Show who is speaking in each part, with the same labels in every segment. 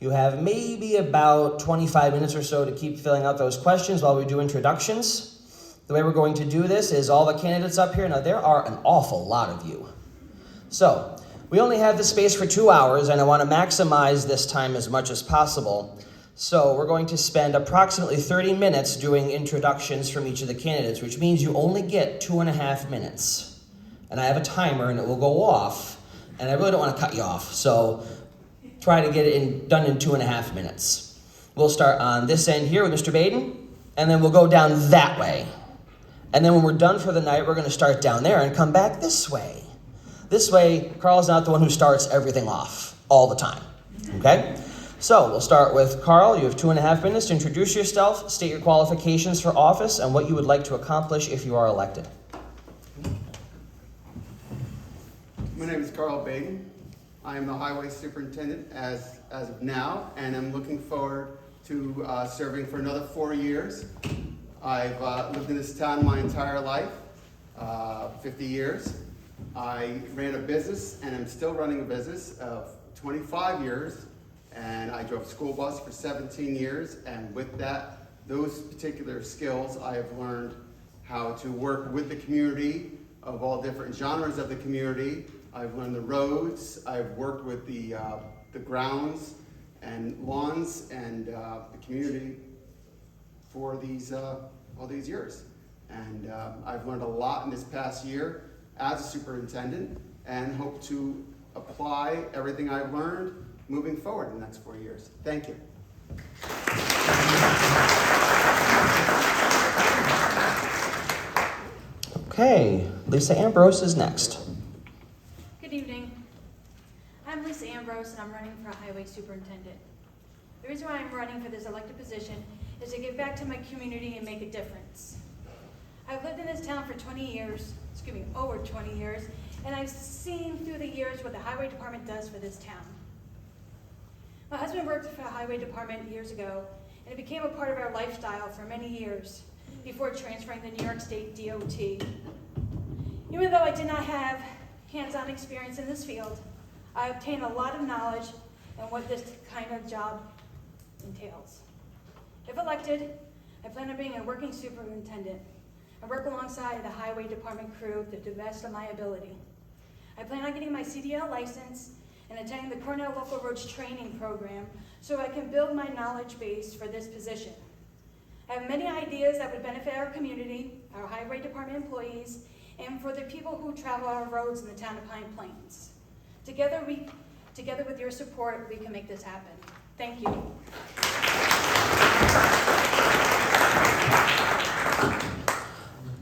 Speaker 1: You have maybe about 25 minutes or so to keep filling out those questions while we do introductions. The way we're going to do this is all the candidates up here. Now, there are an awful lot of you. So, we only have the space for 2 hours, and I want to maximize this time as much as possible. So, we're going to spend approximately 30 minutes doing introductions from each of the candidates, which means you only get 2.5 minutes. And I have a timer, and it will go off, and I really don't want to cut you off. So, try to get it done in 2.5 minutes. We'll start on this end here with Mr. Baden, and then we'll go down that way. And then when we're done for the night, we're going to start down there and come back this way. This way, Carl's not the one who starts everything off all the time, okay? So we'll start with Carl. You have 2.5 minutes to introduce yourself, state your qualifications for office, and what you would like to accomplish if you are elected.
Speaker 2: My name is Carl Baden. I am the highway superintendent as of now, and I'm looking forward to serving for another 4 years. I've lived in this town my entire life, 50 years. I ran a business, and I'm still running a business of 25 years, and I drove school bus for 17 years, and with that, those particular skills, I have learned how to work with the community of all different genres of the community. I've learned the roads, I've worked with the grounds and lawns and the community for all these years. And I've learned a lot in this past year as a superintendent, and hope to apply everything I've learned moving forward in the next 4 years. Thank you.
Speaker 1: Okay, Lisa Ambrose is next.
Speaker 3: Good evening. I'm Lisa Ambrose, and I'm running for highway superintendent. The reason why I'm running for this elected position is to give back to my community and make a difference. I've lived in this town for over 20 years, and I've seen through the years what the highway department does for this town. My husband worked for the highway department years ago, and it became a part of our lifestyle for many years before transferring to New York State DOT. Even though I did not have hands-on experience in this field, I obtained a lot of knowledge on what this kind of job entails. If elected, I plan on being a working superintendent. I work alongside the highway department crew to the best of my ability. I plan on getting my CDL license and attending the Cornell Local Roads Training Program so I can build my knowledge base for this position. I have many ideas that would benefit our community, our highway department employees, and for the people who travel our roads in the town of Pine Plains. Together with your support, we can make this happen. Thank you.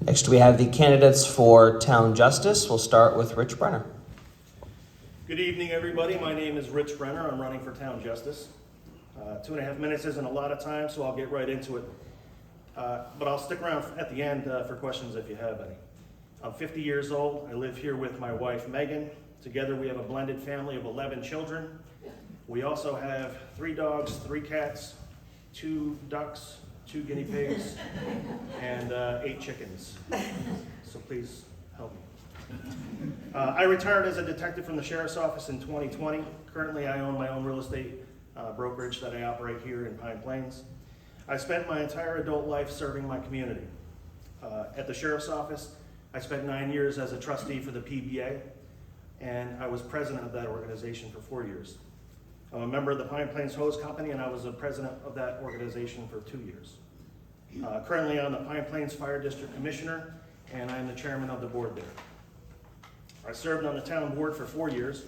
Speaker 1: Next, we have the candidates for Town Justice. We'll start with Rich Brenner.
Speaker 4: Good evening, everybody. My name is Rich Brenner. I'm running for Town Justice. 2.5 minutes isn't a lot of time, so I'll get right into it. But I'll stick around at the end for questions if you have any. I'm 50 years old. I live here with my wife, Megan. Together, we have a blended family of 11 children. We also have 3 dogs, 3 cats, 2 ducks, 2 guinea pigs, and 8 chickens. So please help me. I retired as a detective from the Sheriff's Office in 2020. Currently, I own my own real estate brokerage that I operate here in Pine Plains. I spent my entire adult life serving my community. At the Sheriff's Office, I spent 9 years as a trustee for the PBA, and I was president of that organization for 4 years. I'm a member of the Pine Plains Hose Company, and I was the president of that organization for 2 years. Currently, I'm the Pine Plains Fire District Commissioner, and I'm the chairman of the board there. I served on the town board for 4 years.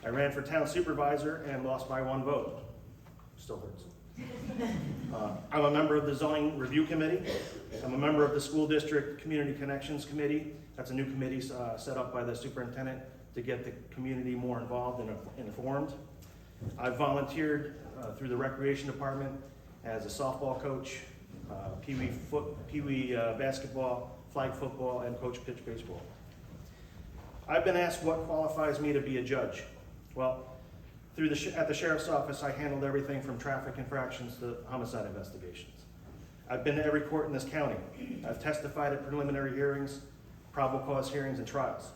Speaker 4: I ran for town supervisor and lost by 1 vote. Still hurts. I'm a member of the zoning review committee. I'm a member of the school district community connections committee. That's a new committee set up by the superintendent to get the community more involved and informed. I've volunteered through the recreation department as a softball coach, pee-wee basketball, flag football, and coach pitch baseball. I've been asked what qualifies me to be a judge. Well, at the Sheriff's Office, I handled everything from traffic infractions to homicide investigations. I've been to every court in this county. I've testified at preliminary hearings, probable cause hearings, and trials.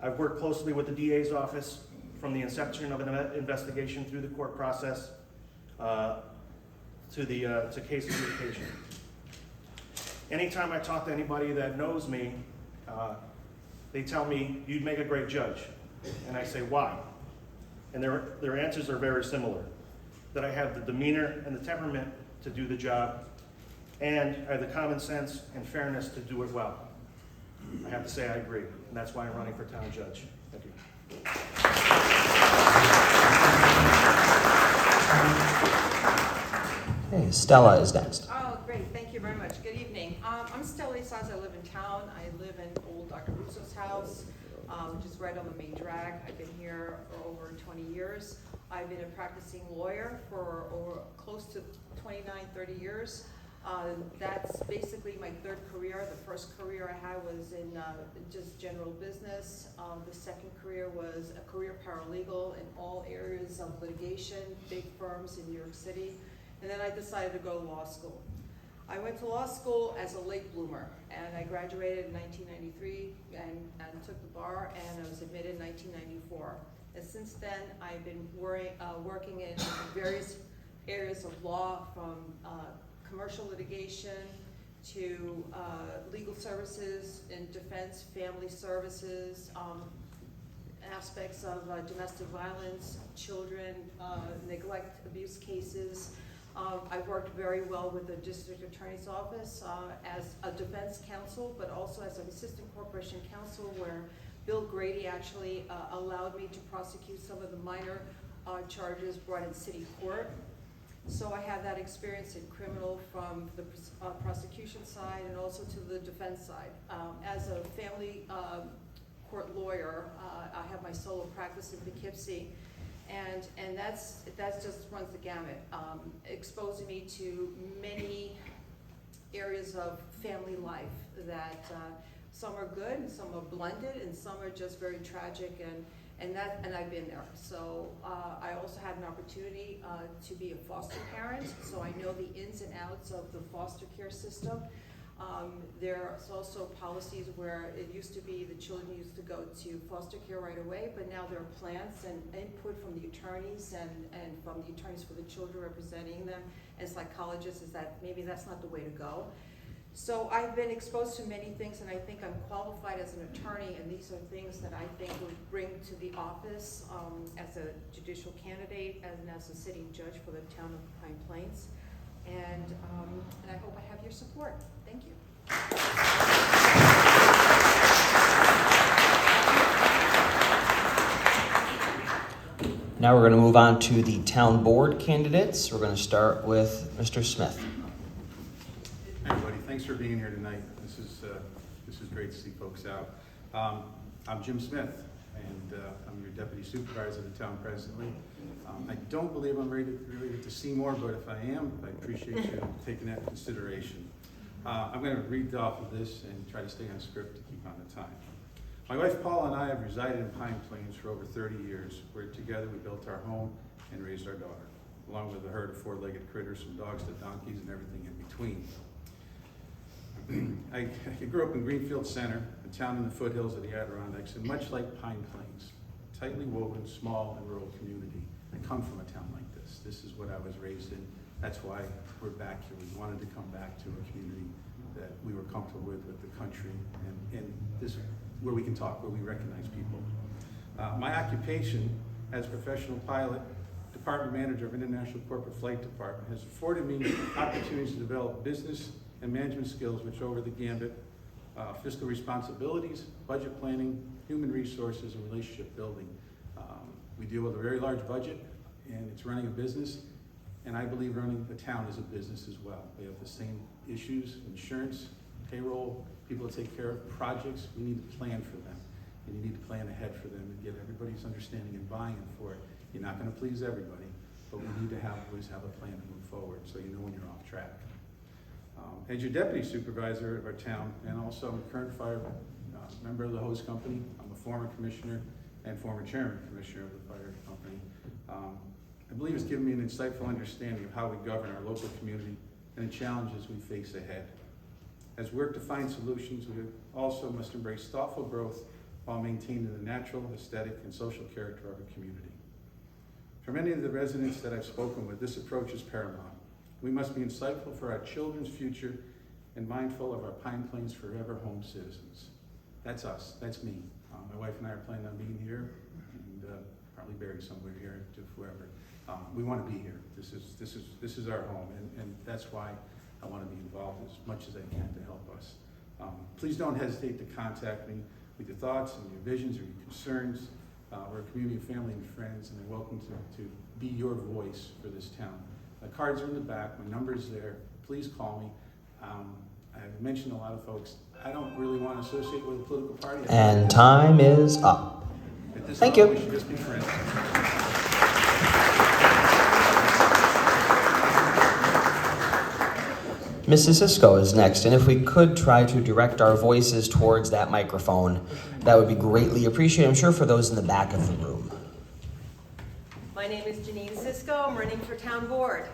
Speaker 4: I've worked closely with the DA's office, from the inception of an investigation through the court process to case adjudication. Anytime I talk to anybody that knows me, they tell me, "You'd make a great judge." And I say, "Why?" And their answers are very similar. That I have the demeanor and the temperament to do the job, and I have the common sense and fairness to do it well. I have to say I agree, and that's why I'm running for town judge. Thank you.
Speaker 1: Okay, Stella is next.
Speaker 5: Oh, great. Thank you very much. Good evening. I'm Stella Isaza. I live in town. I live in old Dr. Russo's house, which is right on the main drag. I've been here for over 20 years. I've been a practicing lawyer for close to 29, 30 years. That's basically my third career. The first career I had was in just general business. The second career was a career paralegal in all areas of litigation, big firms in New York City. And then I decided to go to law school. I went to law school as a late bloomer, and I graduated in 1993 and took the bar, and I was admitted in 1994. And since then, I've been working in various areas of law, from commercial litigation to legal services in defense, family services, aspects of domestic violence, children, neglect, abuse cases. I've worked very well with the district attorney's office as a defense counsel, but also as an assistant corporation counsel, where Bill Grady actually allowed me to prosecute some of the minor charges brought in city court. So I have that experience in criminal from the prosecution side and also to the defense side. As a family court lawyer, I have my solo practice in Poughkeepsie, and that's just runs the gamut, exposing me to many areas of family life that some are good, and some are blended, and some are just very tragic, and I've been there. So I also had an opportunity to be a foster parent, so I know the ins and outs of the foster care system. There's also policies where it used to be the children used to go to foster care right away, but now there are plans and input from the attorneys and from the attorneys for the children representing them and psychologists, is that maybe that's not the way to go. So I've been exposed to many things, and I think I'm qualified as an attorney, and these are things that I think will bring to the office as a judicial candidate and as a sitting judge for the town of Pine Plains. And I hope I have your support. Thank you.
Speaker 1: Now we're going to move on to the town board candidates. We're going to start with Mr. Smith.
Speaker 6: Hey everybody, thanks for being here tonight. This is great to see folks out. I'm Jim Smith, and I'm your deputy supervisor of the town presently. I don't believe I'm ready to see more, but if I am, I appreciate you taking that into consideration. I'm going to read off of this and try to stay on script to keep on the time. My wife Paula and I have resided in Pine Plains for over 30 years, where together we built our home and raised our daughter, along with a herd of four-legged critters, from dogs to donkeys and everything in between. I grew up in Greenfield Center, a town in the foothills of the Adirondacks, and much like Pine Plains, tightly woven, small and rural community. I come from a town like this. This is what I was raised in. That's why we're back here. We wanted to come back to a community that we were comfortable with the country, and this where we can talk, where we recognize people. My occupation as professional pilot, department manager of International Corporate Flight Department, has afforded me opportunities to develop business and management skills which over the gambit, fiscal responsibilities, budget planning, human resources, and relationship building. We deal with a very large budget, and it's running a business, and I believe running a town is a business as well. We have the same issues: insurance, payroll, people to take care of, projects. We need to plan for them, and you need to plan ahead for them and get everybody's understanding and buy-in for it. You're not going to please everybody, but we need to always have a plan to move forward so you know when you're off track. As your deputy supervisor of our town, and also I'm a current fire member of the hose company, I'm a former commissioner and former chairman commissioner of the fire company. I believe it's given me an insightful understanding of how we govern our local community and the challenges we face ahead. As we work to find solutions, we also must embrace thoughtful growth while maintaining the natural, aesthetic, and social character of a community. For many of the residents that I've spoken with, this approach is paramount. We must be insightful for our children's future and mindful of our Pine Plains Forever home citizens. That's us, that's me. My wife and I are planning on being here and probably buried somewhere here to whoever. We want to be here. This is our home, and that's why I want to be involved as much as I can to help us. Please don't hesitate to contact me with your thoughts and your visions or your concerns. We're a community of family and friends, and I'm welcome to be your voice for this town. The cards are in the back, my number's there. Please call me. I've mentioned a lot of folks, I don't really want to associate with a political party.
Speaker 1: And time is up. Thank you.
Speaker 6: We should just be friends.
Speaker 1: Mrs. Sisco is next, and if we could try to direct our voices towards that microphone, that would be greatly appreciated, I'm sure, for those in the back of the room.
Speaker 5: My name is Jeanine Sisco. I'm running for town board.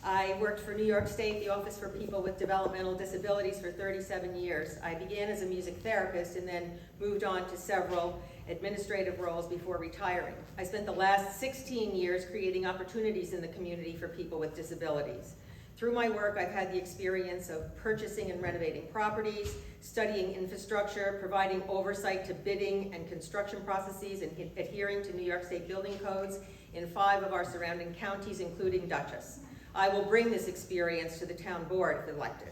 Speaker 5: I worked for New York State, the Office for People with Developmental Disabilities, for 37 years. I began as a music therapist and then moved on to several administrative roles before retiring. I spent the last 16 years creating opportunities in the community for people with disabilities. Through my work, I've had the experience of purchasing and renovating properties, studying infrastructure, providing oversight to bidding and construction processes, and adhering to New York State building codes in 5 of our surrounding counties, including Dutchess. I will bring this experience to the town board if elected.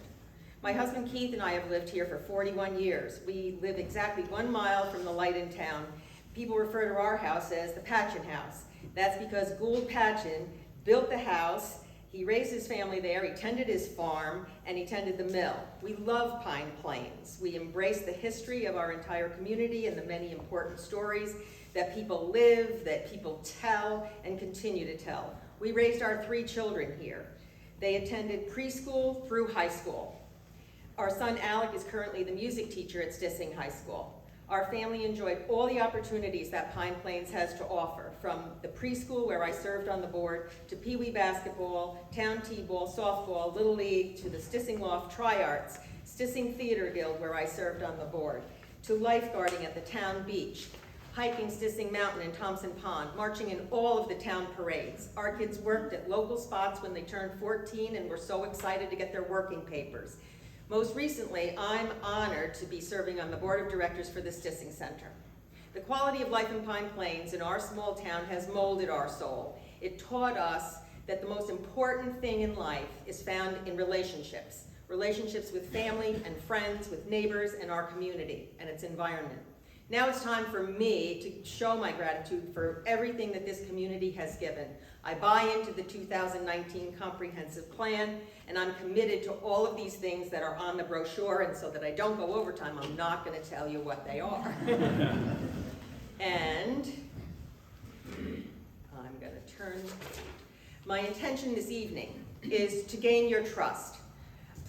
Speaker 5: My husband Keith and I have lived here for 41 years. We live exactly 1 mile from the light in town. People refer to our house as the Patchen House. That's because Gould Patchen built the house. He raised his family there, he tended his farm, and he tended the mill. We love Pine Plains. We embrace the history of our entire community and the many important stories that people live, that people tell, and continue to tell. We raised our 3 children here. They attended preschool through high school. Our son Alec is currently the music teacher at Stissing High School. Our family enjoyed all the opportunities that Pine Plains has to offer, from the preschool where I served on the board, to Pee Wee basketball, town t-ball, softball, Little League, to the Stissing Loft Tri-Arts, Stissing Theater Guild where I served on the board, to lifeguarding at the town beach, hiking Stissing Mountain and Thompson Pond, marching in all of the town parades. Our kids worked at local spots when they turned 14 and were so excited to get their working papers. Most recently, I'm honored to be serving on the board of directors for the Stissing Center. The quality of life in Pine Plains in our small town has molded our soul. It taught us that the most important thing in life is found in relationships. Relationships with family and friends, with neighbors and our community and its environment. Now it's time for me to show my gratitude for everything that this community has given. I buy into the 2019 comprehensive plan, and I'm committed to all of these things that are on the brochure, and so that I don't go over time, I'm not going to tell you what they are. And I'm going to turn. My intention this evening is to gain your trust.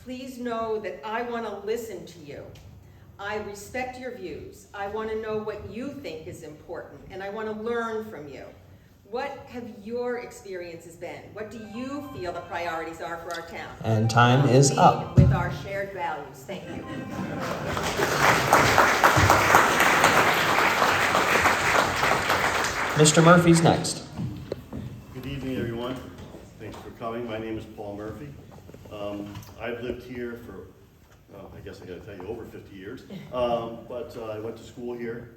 Speaker 5: Please know that I want to listen to you. I respect your views. I want to know what you think is important, and I want to learn from you. What have your experiences been? What do you feel the priorities are for our town?
Speaker 1: And time is up.
Speaker 5: With our shared values. Thank you.
Speaker 1: Mr. Murphy's next.
Speaker 7: Good evening, everyone. Thanks for coming. My name is Paul Murphy. I've lived here for, I guess I gotta tell you, over 50 years. But I went to school here.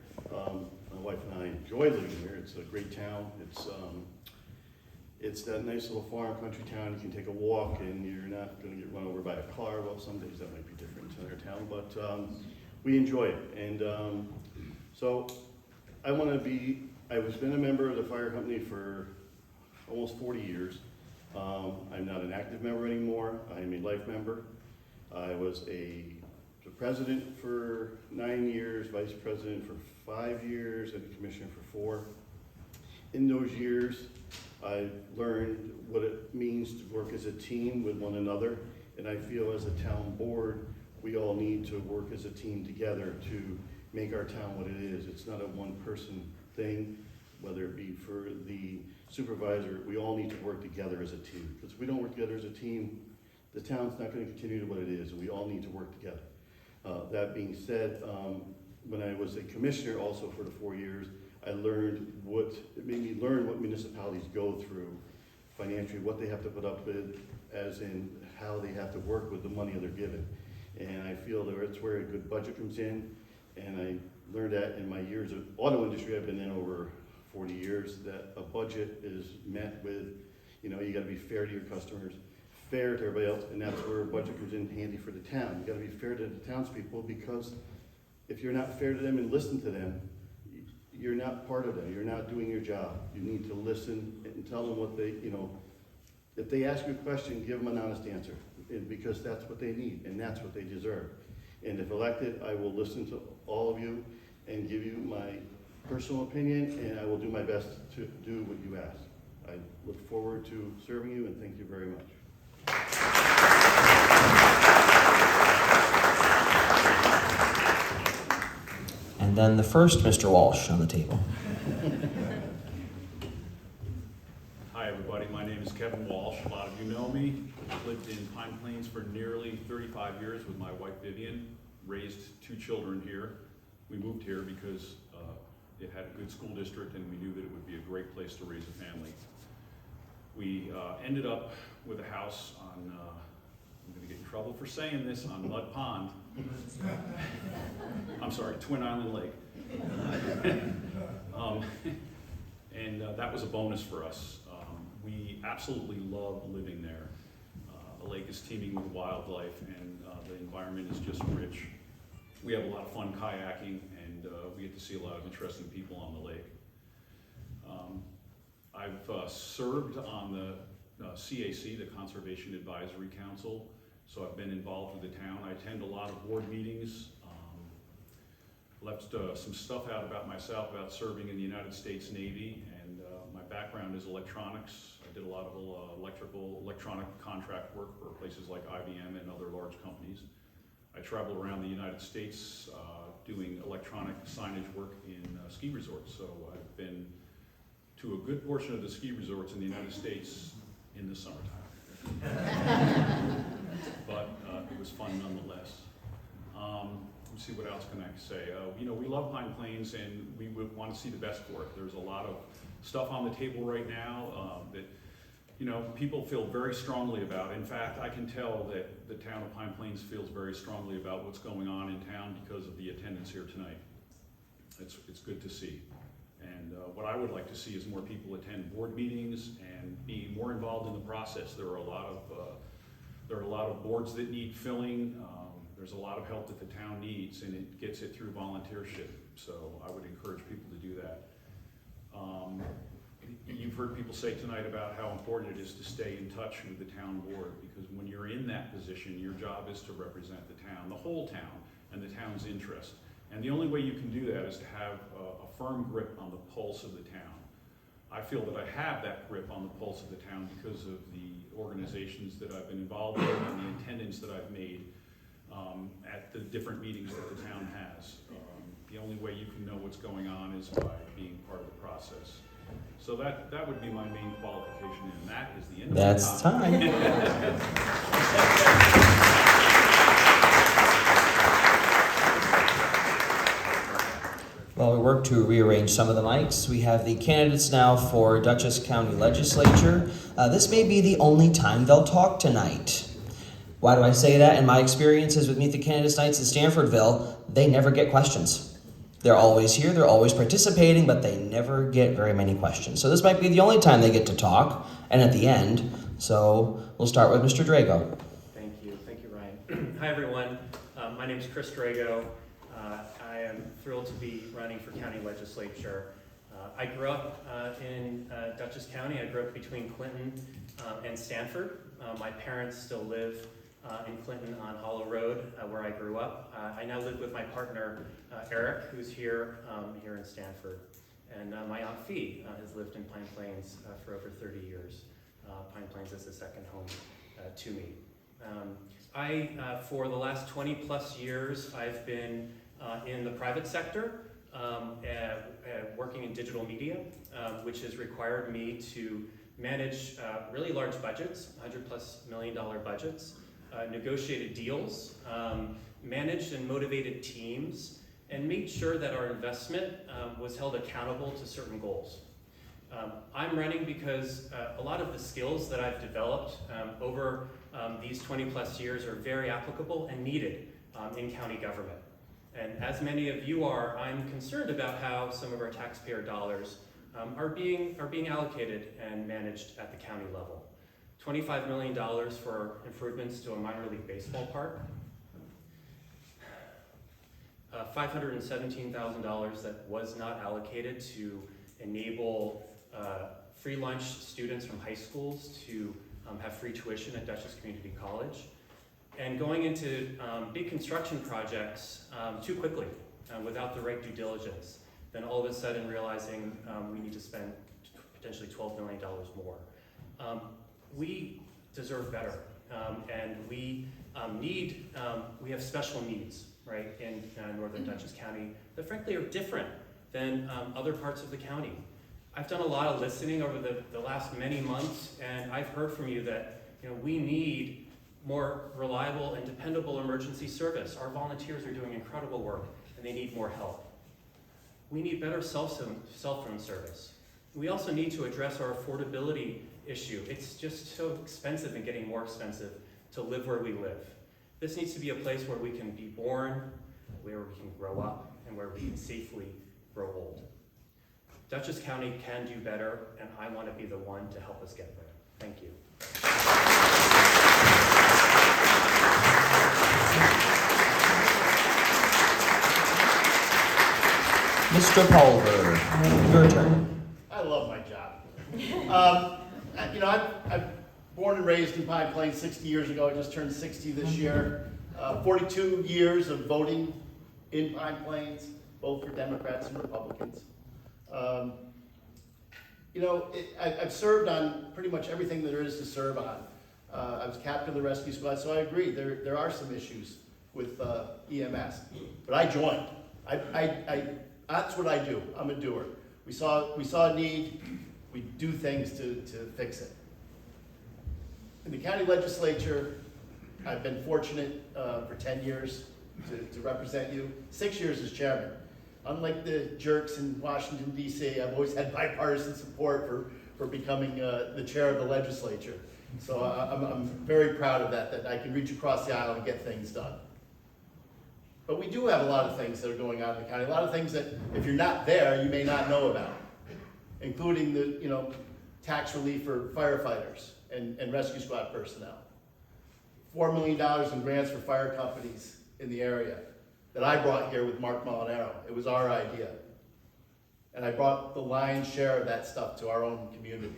Speaker 7: My wife and I enjoy living here. It's a great town. It's that nice little farm country town. You can take a walk and you're not gonna get run over by a car. Well, some days that might be different in our town, but we enjoy it. And so I was been a member of the fire company for almost 40 years. I'm not an active member anymore. I'm a life member. I was the president for 9 years, vice president for 5 years, and commissioner for 4. In those years, I learned what it means to work as a team with one another, and I feel as a town board, we all need to work as a team together to make our town what it is. It's not a one-person thing, whether it be for the supervisor. We all need to work together as a team, because if we don't work together as a team, the town's not going to continue to what it is, and we all need to work together. That being said, when I was a commissioner also for the 4 years, it made me learn what municipalities go through financially, what they have to put up with, as in how they have to work with the money they're given. And I feel that it's where a good budget comes in, and I learned that in my years of auto industry. I've been in over 40 years, that a budget is met with, you gotta be fair to your customers, fair to everybody else, and that's where a budget comes in handy for the town. You gotta be fair to the townspeople, because if you're not fair to them and listen to them, you're not part of them, you're not doing your job. You need to listen and tell them what they, if they ask you a question, give them an honest answer, because that's what they need, and that's what they deserve. And if elected, I will listen to all of you and give you my personal opinion, and I will do my best to do what you ask. I look forward to serving you, and thank you very much.
Speaker 1: And then the first Mr. Walsh on the table.
Speaker 8: Hi, everybody. My name is Kevin Walsh. A lot of you know me. I've lived in Pine Plains for nearly 35 years with my wife, Vivian. Raised 2 children here. We moved here because it had a good school district, and we knew that it would be a great place to raise a family. We ended up with a house on, I'm going to get in trouble for saying this, on Mud Pond. I'm sorry, Twin Island Lake. And that was a bonus for us. We absolutely love living there. The lake is teeming with wildlife, and the environment is just rich. We have a lot of fun kayaking, and we get to see a lot of interesting people on the lake. I've served on the CAC, the Conservation Advisory Council, so I've been involved with the town. I attend a lot of board meetings. Left some stuff out about myself, about serving in the United States Navy, and my background is electronics. I did a lot of electronic contract work for places like IBM and other large companies. I traveled around the United States doing electronic signage work in ski resorts. So I've been to a good portion of the ski resorts in the United States in the summertime. But it was fun nonetheless. Let's see, what else can I say? We love Pine Plains, and we would want to see the best for it. There's a lot of stuff on the table right now that people feel very strongly about. In fact, I can tell that the town of Pine Plains feels very strongly about what's going on in town because of the attendance here tonight. It's good to see. And what I would like to see is more people attend board meetings and be more involved in the process. There are a lot of boards that need filling. There's a lot of help that the town needs, and it gets it through volunteership. So I would encourage people to do that. You've heard people say tonight about how important it is to stay in touch with the town board, because when you're in that position, your job is to represent the town, the whole town, and the town's interest. And the only way you can do that is to have a firm grip on the pulse of the town. I feel that I have that grip on the pulse of the town because of the organizations that I've been involved in and the attendance that I've made at the different meetings that the town has. The only way you can know what's going on is by being part of the process. So that would be my main qualification, and that is the end
Speaker 1: That's
Speaker 8: of my
Speaker 1: While we work to rearrange some of the mics, we have the candidates now for Dutchess County Legislature. This may be the only time they'll talk tonight. Why do I say that? In my experiences with Meet the Candidates nights in Stanfordville, they never get questions. They're always here, they're always participating, but they never get very many questions. So this might be the only time they get to talk, and at the end. So we'll start with Mr. Drago.
Speaker 9: Thank you, Ryan. Hi everyone, my name is Chris Drago. I am thrilled to be running for county legislature. I grew up in Dutchess County. I grew up between Clinton and Stanford. My parents still live in Clinton on Hollow Road, where I grew up. I now live with my partner, Eric, who's here in Stanford. And my Aunt Fee has lived in Pine Plains for over 30 years. Pine Plains is the second home to me. For the last 20 plus years, I've been in the private sector, working in digital media, which has required me to manage really large budgets, $100+ million budgets, negotiated deals, managed and motivated teams, and made sure that our investment was held accountable to certain goals. I'm running because a lot of the skills that I've developed over these 20 plus years are very applicable and needed in county government. And as many of you are, I'm concerned about how some of our taxpayer dollars are being allocated and managed at the county level. $25 million for improvements to a minor league baseball park. $517,000 that was not allocated to enable free lunch students from high schools to have free tuition at Dutchess Community College. And going into big construction projects too quickly without the right due diligence. Then all of a sudden realizing we need to spend potentially $12 million more. We deserve better, and we have special needs, right, in northern Dutchess County that frankly are different than other parts of the county. I've done a lot of listening over the last many months, and I've heard from you that we need more reliable and dependable emergency service. Our volunteers are doing incredible work, and they need more help. We need better cell phone service. We also need to address our affordability issue. It's just so expensive and getting more expensive to live where we live. This needs to be a place where we can be born, where we can grow up, and where we can safely grow old. Dutchess County can do better, and I want to be the one to help us get there. Thank you.
Speaker 1: Mr. Pulver, your turn.
Speaker 7: I love my job. I'm born and raised in Pine Plain 60 years ago. I just turned 60 this year. 42 years of voting in Pine Plains, both for Democrats and Republicans. I've served on pretty much everything there is to serve on. I was captain of the rescue squad, so I agree, there are some issues with EMS. But I joined. That's what I do. I'm a doer. We saw a need, we do things to fix it. In the county legislature, I've been fortunate for 10 years to represent you, 6 years as chairman. Unlike the jerks in Washington, D.C., I've always had bipartisan support for becoming the chair of the legislature. So I'm very proud of that I can reach across the aisle and get things done. But we do have a lot of things that are going on in the county, a lot of things that if you're not there, you may not know about, including the tax relief for firefighters and rescue squad personnel. $4 million in grants for fire companies in the area that I brought here with Mark Molinaro. It was our idea. And I brought the lion's share of that stuff to our own community.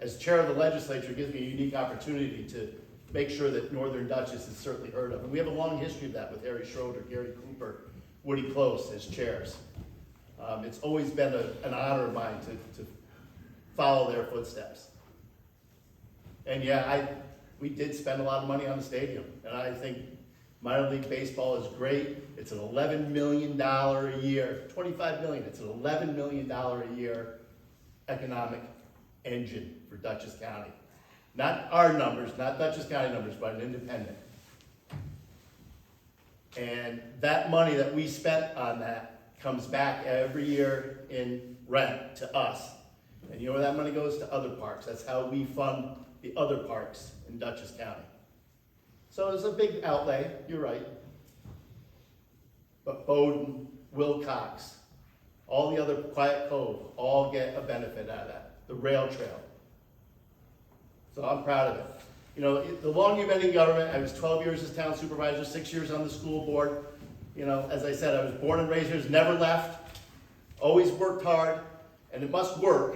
Speaker 7: As chair of the legislature, it gives me a unique opportunity to make sure that Northern Dutchess is certainly heard of. And we have a long history of that with Harry Schroeder, Gary Cooper, Woody Close as chairs. It's always been an honor of mine to follow their footsteps. And yeah, we did spend a lot of money on the stadium. And I think minor league baseball is great. It's an $11 million a year, $25 million, it's an $11 million a year economic engine for Dutchess County. Not our numbers, not Dutchess County numbers, but an independent. And that money that we spent on that comes back every year in rent to us. And you know where that money goes? To other parks. That's how we fund the other parks in Dutchess County. So it's a big outlay, you're right. But Bowden, Wilcox, all the other Quiet Cove, all get a benefit out of that. The rail trail. So I'm proud of it. The longer you've been in government, I was 12 years as town supervisor, 6 years on the school board. As I said, I was born and raised here, never left, always worked hard, and it must work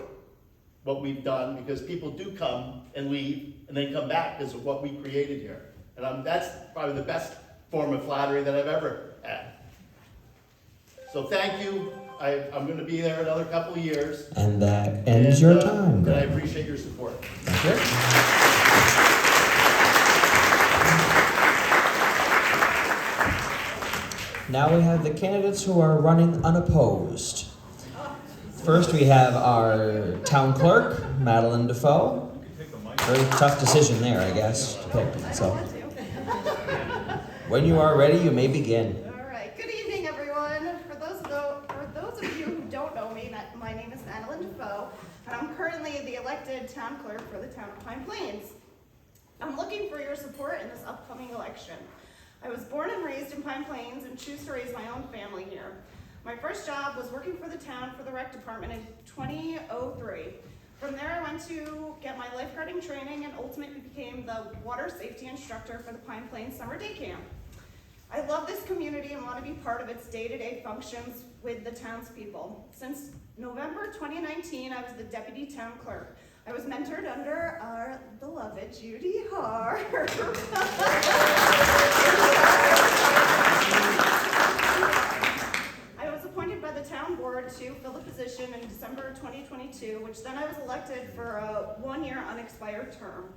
Speaker 7: what we've done because people do come and leave and then come back because of what we created here. And that's probably the best form of flattery that I've ever had. So thank you. I'm going to be there another couple of years.
Speaker 1: And that ends your time,
Speaker 7: And I
Speaker 1: Greg.
Speaker 7: appreciate your support.
Speaker 1: Thank you. Now we have the candidates who are running unopposed. First, we have our town clerk, Madelin Dafoe. Very tough decision there, I guess, to pick. So, when you are ready, you may begin.
Speaker 10: All right. Good evening, everyone. For Plains. I'm looking for your support in this upcoming election. I was born and raised in Pine Plains and choose to raise my own family here. My first job was working for the town for the rec department in 2003. From there, I went to get my lifeguarding training and ultimately became the water safety instructor for the Pine Plains Summer Day Camp. I love this community and want to be part of its day-to-day functions with the townspeople. Since November 2019, I was the deputy town clerk. I was mentored under our beloved Judy Harr. I was appointed by the town board to fill the position in December 2022, which then I was elected for a one-year unexpired term.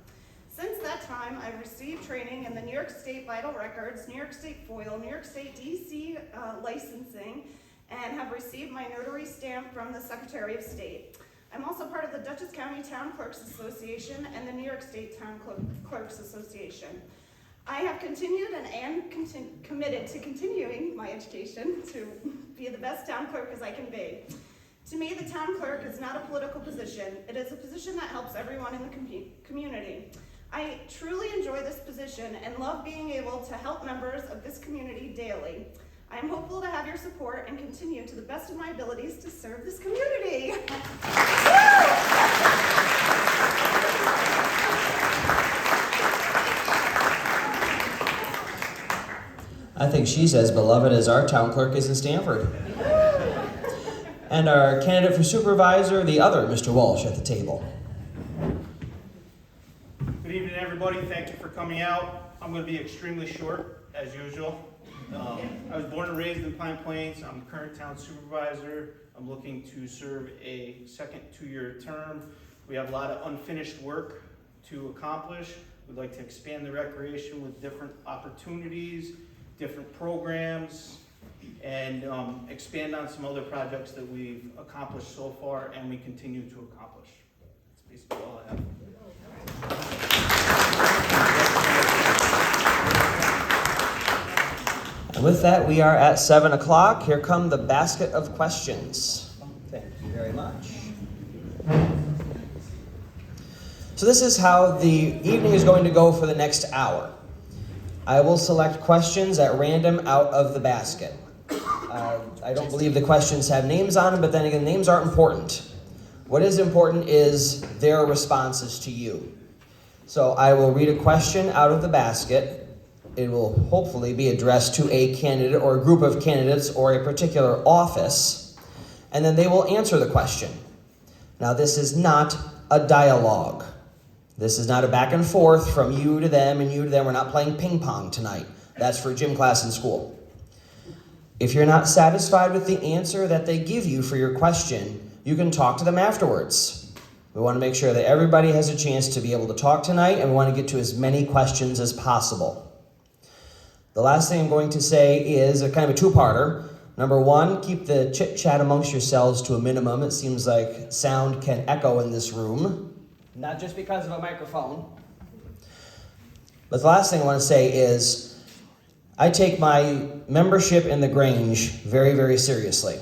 Speaker 10: Since that time, I've received training in the New York State Vital Records, New York State FOIL, New York State DC licensing, and have received my notary stamp from the Secretary of State. I'm also part of the Dutchess County Town Clerks Association and the New York State Town Clerks Association. I have continued and am committed to continuing my education to be the best town clerk as I can be. To me, the town clerk is not a political position. It is a position that helps everyone in the community. I truly enjoy this position and love being able to help members of this community daily. I am hopeful to have your support and continue to the best of my abilities to serve this community.
Speaker 1: I think she's as beloved as our town clerk is in Stanford. And our candidate for supervisor, the other Mr. Walsh at the table.
Speaker 4: Good evening, everybody. Thank you for coming out. I'm going to be extremely short, as usual. I was born and raised in Pine Plains. I'm the current town supervisor. I'm looking to serve a second two-year term. We have a lot of unfinished work to accomplish. We'd like to expand the recreation with different opportunities, different programs, and expand on some other projects that we've accomplished so far and we continue to accomplish. That's basically all I have.
Speaker 1: And with that, we are at 7 o'clock. Here come the basket of questions. Thank you very much. So this is how the evening is going to go for the next hour. I will select questions at random out of the basket. I don't believe the questions have names on them, but then again, names aren't important. What is important is their responses to you. So I will read a question out of the basket. It will hopefully be addressed to a candidate or a group of candidates or a particular office, and then they will answer the question. Now, this is not a dialogue. This is not a back and forth from you to them and you to them. We're not playing ping pong tonight. That's for gym class in school. If you're not satisfied with the answer that they give you for your question, you can talk to them afterwards. We want to make sure that everybody has a chance to be able to talk tonight, and we want to get to as many questions as possible. The last thing I'm going to say is a kind of a two-parter. Number one, keep the chit-chat amongst yourselves to a minimum. It seems like sound can echo in this room, not just because of a microphone. But the last thing I want to say is I take my membership in the Grange very, very seriously.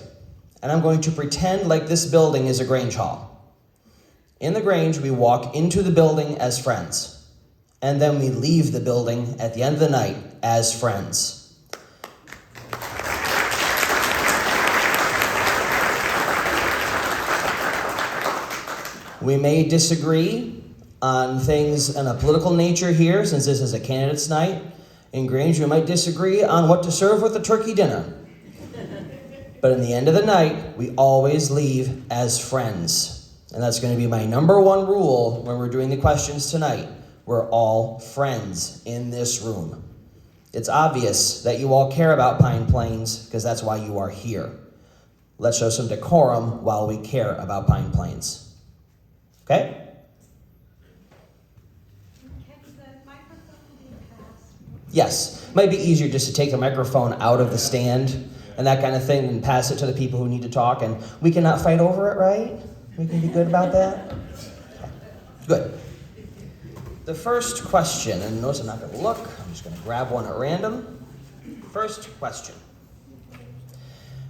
Speaker 1: And I'm going to pretend like this building is a Grange Hall. In the Grange, we walk into the building as friends. And then we leave the building at the end of the night as friends. We may disagree on things in a political nature here, since this is a candidate's night. In Grange, we might disagree on what to serve with the turkey dinner. But in the end of the night, we always leave as friends. And that's going to be my number one rule when we're doing the questions tonight. We're all friends in this room. It's obvious that you all care about Pine Plains because that's why you are here. Let's show some decorum while we care about Pine Plains. Okay? Yes. Might be easier just to take the microphone out of the stand and that kind of thing and pass it to the people who need to talk, and we cannot fight over it, right? We can be good about that? Good. The first question, and notice I'm not going to look, I'm just going to grab one at random. First question.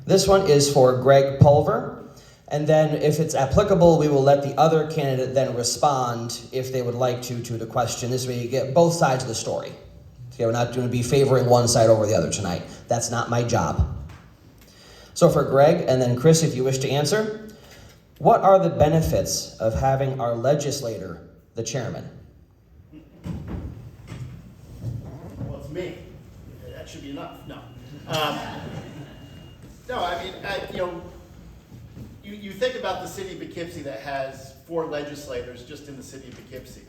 Speaker 1: This one is for Gregg Pulver. And then if it's applicable, we will let the other candidate then respond if they would like to the question. This way you get both sides of the story. Okay, we're not going to be favoring one side over the other tonight. That's not my job. So for Gregg and then Chris, if you wish to answer, what are the benefits of having our legislator the chairman?
Speaker 7: Well, it's me. That should be enough. No. No, I mean, you think about the city of Poughkeepsie that has 4 legislators just in the city of Poughkeepsie.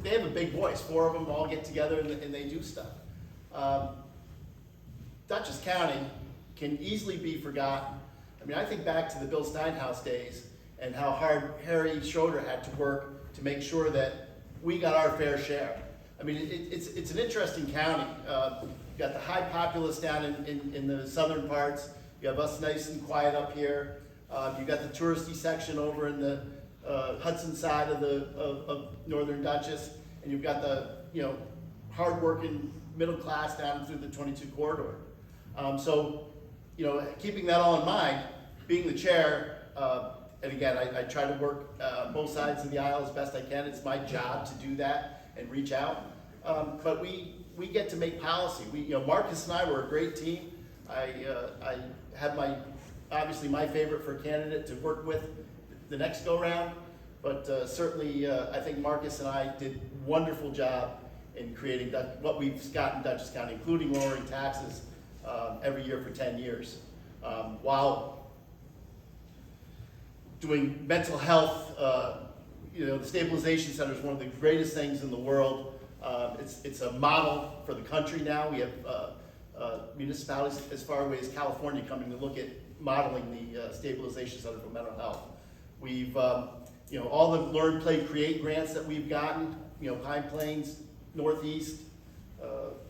Speaker 7: They have a big voice. 4 of them all get together and they do stuff. Dutchess County can easily be forgotten. I mean, I think back to the Bill Steinhaus days and how hard Harry Schroeder had to work to make sure that we got our fair share. I mean, it's an interesting county. You got the high populace down in the southern parts. You have us nice and quiet up here. You got the touristy section over in the Hudson side of northern Dutchess, and you've got the hardworking middle class down through the 22 corridor. So, keeping that all in mind, being the chair, and again, I try to work both sides of the aisle as best I can. It's my job to do that and reach out. But we get to make policy. Marcus and I were a great team. I had obviously my favorite for candidate to work with the next go round, but certainly I think Marcus and I did a wonderful job in creating what we've got in Dutchess County, including lowering taxes every year for 10 years, while doing mental health. The stabilization center is one of the greatest things in the world. It's a model for the country now. We have municipalities as far away as California coming to look at modeling the stabilization center for mental health. We've, all the Learn, Play, Create grants that we've gotten, Pine Plains, Northeast,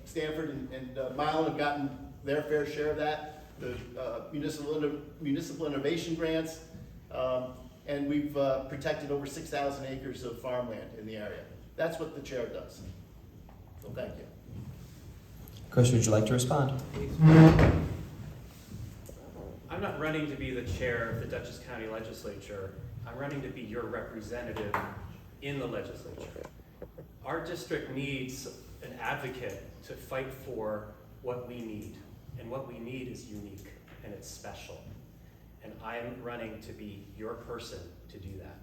Speaker 7: Stanford, and Madelin have gotten their fair share of that. The municipal innovation grants, and we've protected over 6,000 acres of farmland in the area. That's what the chair does. So thank you.
Speaker 1: Chris, would you like to respond?
Speaker 9: I'm not running to be the chair of the Dutchess County Legislature. I'm running to be your representative in the legislature. Our district needs an advocate to fight for what we need. And what we need is unique and it's special. And I'm running to be your person to do that.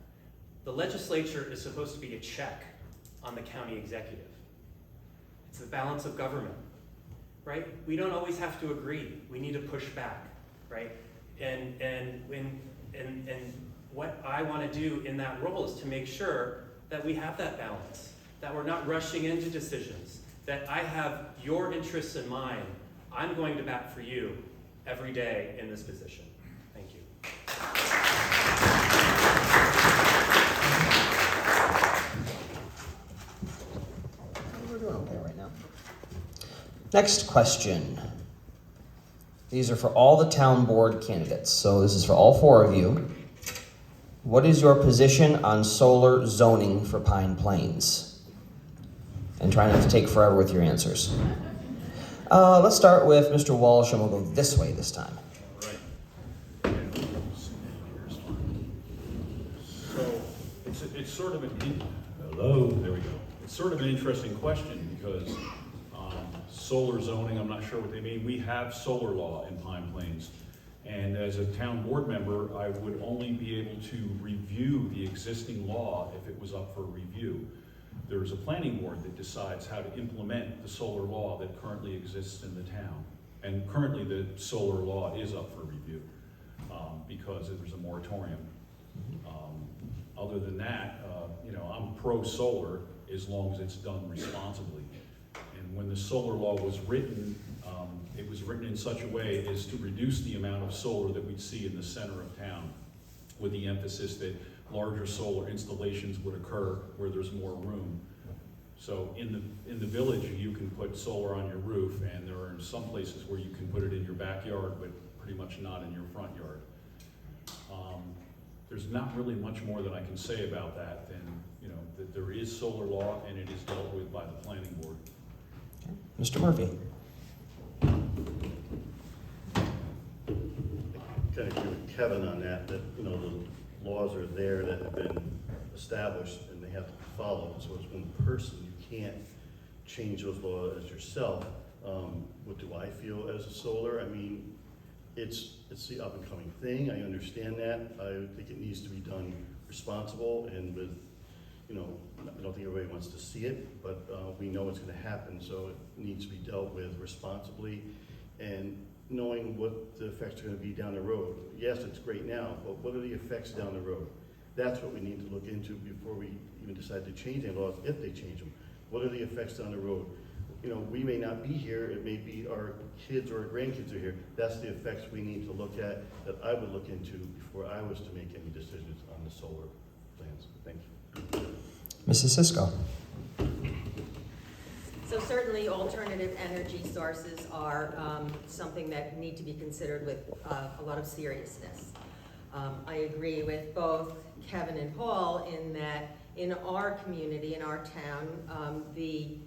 Speaker 9: The legislature is supposed to be a check on the county executive. It's the balance of government, right? We don't always have to agree. We need to push back, right? And what I want to do in that role is to make sure that we have that balance, that we're not rushing into decisions, that I have your interests in mind. I'm going to bat for you every day in this position. Thank you.
Speaker 1: We're doing okay right now. Next question. These are for all the town board candidates, so this is for all 4 of you. What is your position on solar zoning for Pine Plains? And try not to take forever with your answers. Let's start with Mr. Walsh, and we'll go this way this time.
Speaker 8: Right. So it's sort of hello, there we go. It's sort of an interesting question because solar zoning, I'm not sure what they mean. We have solar law in Pine Plains. And as a town board member, I would only be able to review the existing law if it was up for review. There's a planning board that decides how to implement the solar law that currently exists in the town. And currently the solar law is up for review because there's a moratorium. Other than that, I'm pro-solar as long as it's done responsibly. And when the solar law was written, it was written in such a way as to reduce the amount of solar that we'd see in the center of town, with the emphasis that larger solar installations would occur where there's more room. So in the village, you can put solar on your roof, and there are some places where you can put it in your backyard, but pretty much not in your front yard. There's not really much more that I can say about that than, that there is solar law and it is dealt with by the planning board.
Speaker 1: Okay. Mr. Murphy.
Speaker 7: Kevin on that, you know, the laws are there that have been established and they have to be followed. So as one person, you can't change those laws as yourself. What do I feel as a solar? I mean, it's the up and coming thing. I understand that. I think it needs to be done responsible and with, you know, I don't think everybody wants to see it, but we know it's going to happen, so it needs to be dealt with responsibly and knowing what the effects are going to be down the road. Yes, it's great now, but what are the effects down the road? That's what we need to look into before we even decide to change any laws, if they change them. What are the effects down the road? You know, we may not be here, it may be our kids or our grandkids are here. That's the effects we need to look at, that I would look into before I was to make any decisions on the solar plans. Thank you.
Speaker 1: Mrs. Sisco.
Speaker 11: So certainly alternative energy sources are something that need to be considered with a lot of seriousness. I agree with both Kevin and Paul in that in our community, in our town, the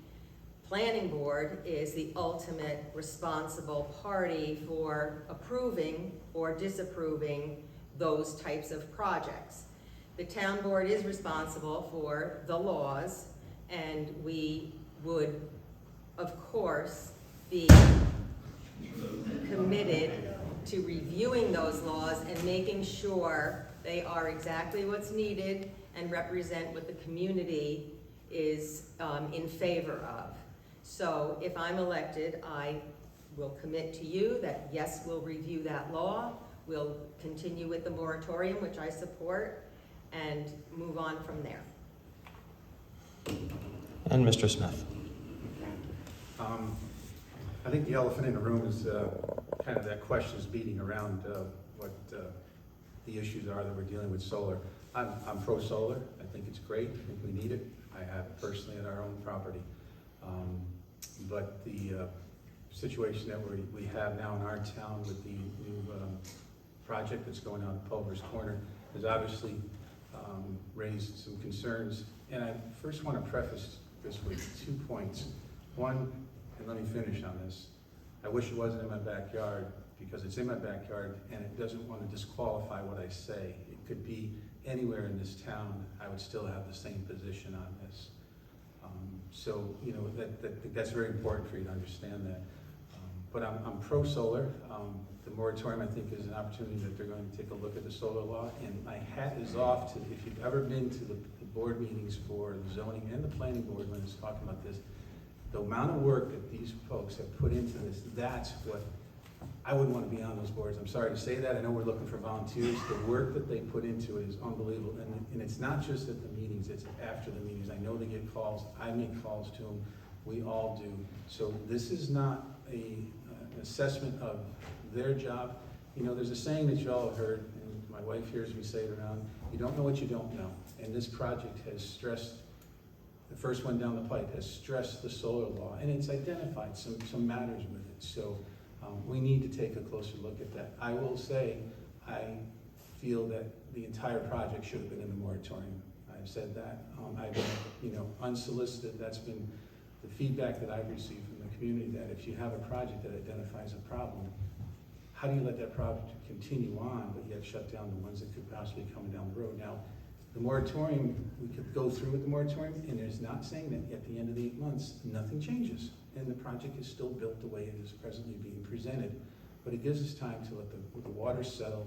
Speaker 11: planning board is the ultimate responsible party for approving or disapproving those types of projects. The town board is responsible for the laws, and we would, of course, be committed to reviewing those laws and making sure they are exactly what's needed and represent what the community is in favor of. So if I'm elected, I will commit to you that yes, we'll review that law, we'll continue with the moratorium, which I support, and move on from there.
Speaker 1: And Mr. Smith.
Speaker 6: I think the elephant in the room is kind of that question's beating around what the issues are that we're dealing with solar. I'm pro-solar. I think it's great. I think we need it. I have it personally at our own property. But the situation that we have now in our town with the new project that's going on at Pulver's Corner has obviously raised some concerns. And I first want to preface this with 2 points. One, and let me finish on this, I wish it wasn't in my backyard, because it's in my backyard and it doesn't want to disqualify what I say. It could be anywhere in this town, I would still have the same position on this. So, you know, that's very important for you to understand that. But I'm pro-solar. The moratorium, I think, is an opportunity that they're going to take a look at the solar law. And my hat is off to, if you've ever been to the board meetings for the zoning and the planning board when it's talking about this, the amount of work that these folks have put into this, that's what, I wouldn't want to be on those boards. I'm sorry to say that. I know we're looking for volunteers. The work that they put into it is unbelievable. And it's not just at the meetings, it's after the meetings. I know they get calls. I make calls to them. We all do. So this is not an assessment of their job. You know, there's a saying that you all have heard, and my wife hears me say it around, you don't know what you don't know. And this project has stressed, the first one down the pipe has stressed the solar law, and it's identified some matters with it. So we need to take a closer look at that. I will say, I feel that the entire project should have been in the moratorium. I've said that. I've been, you know, unsolicited. That's been the feedback that I've received from the community, that if you have a project that identifies a problem, how do you let that project continue on, but yet shut down the ones that could possibly come down the road? Now, the moratorium, we could go through with the moratorium, and it's not saying that at the end of the 8 months, nothing changes, and the project is still built the way it is presently being presented. But it gives us time to let the water settle.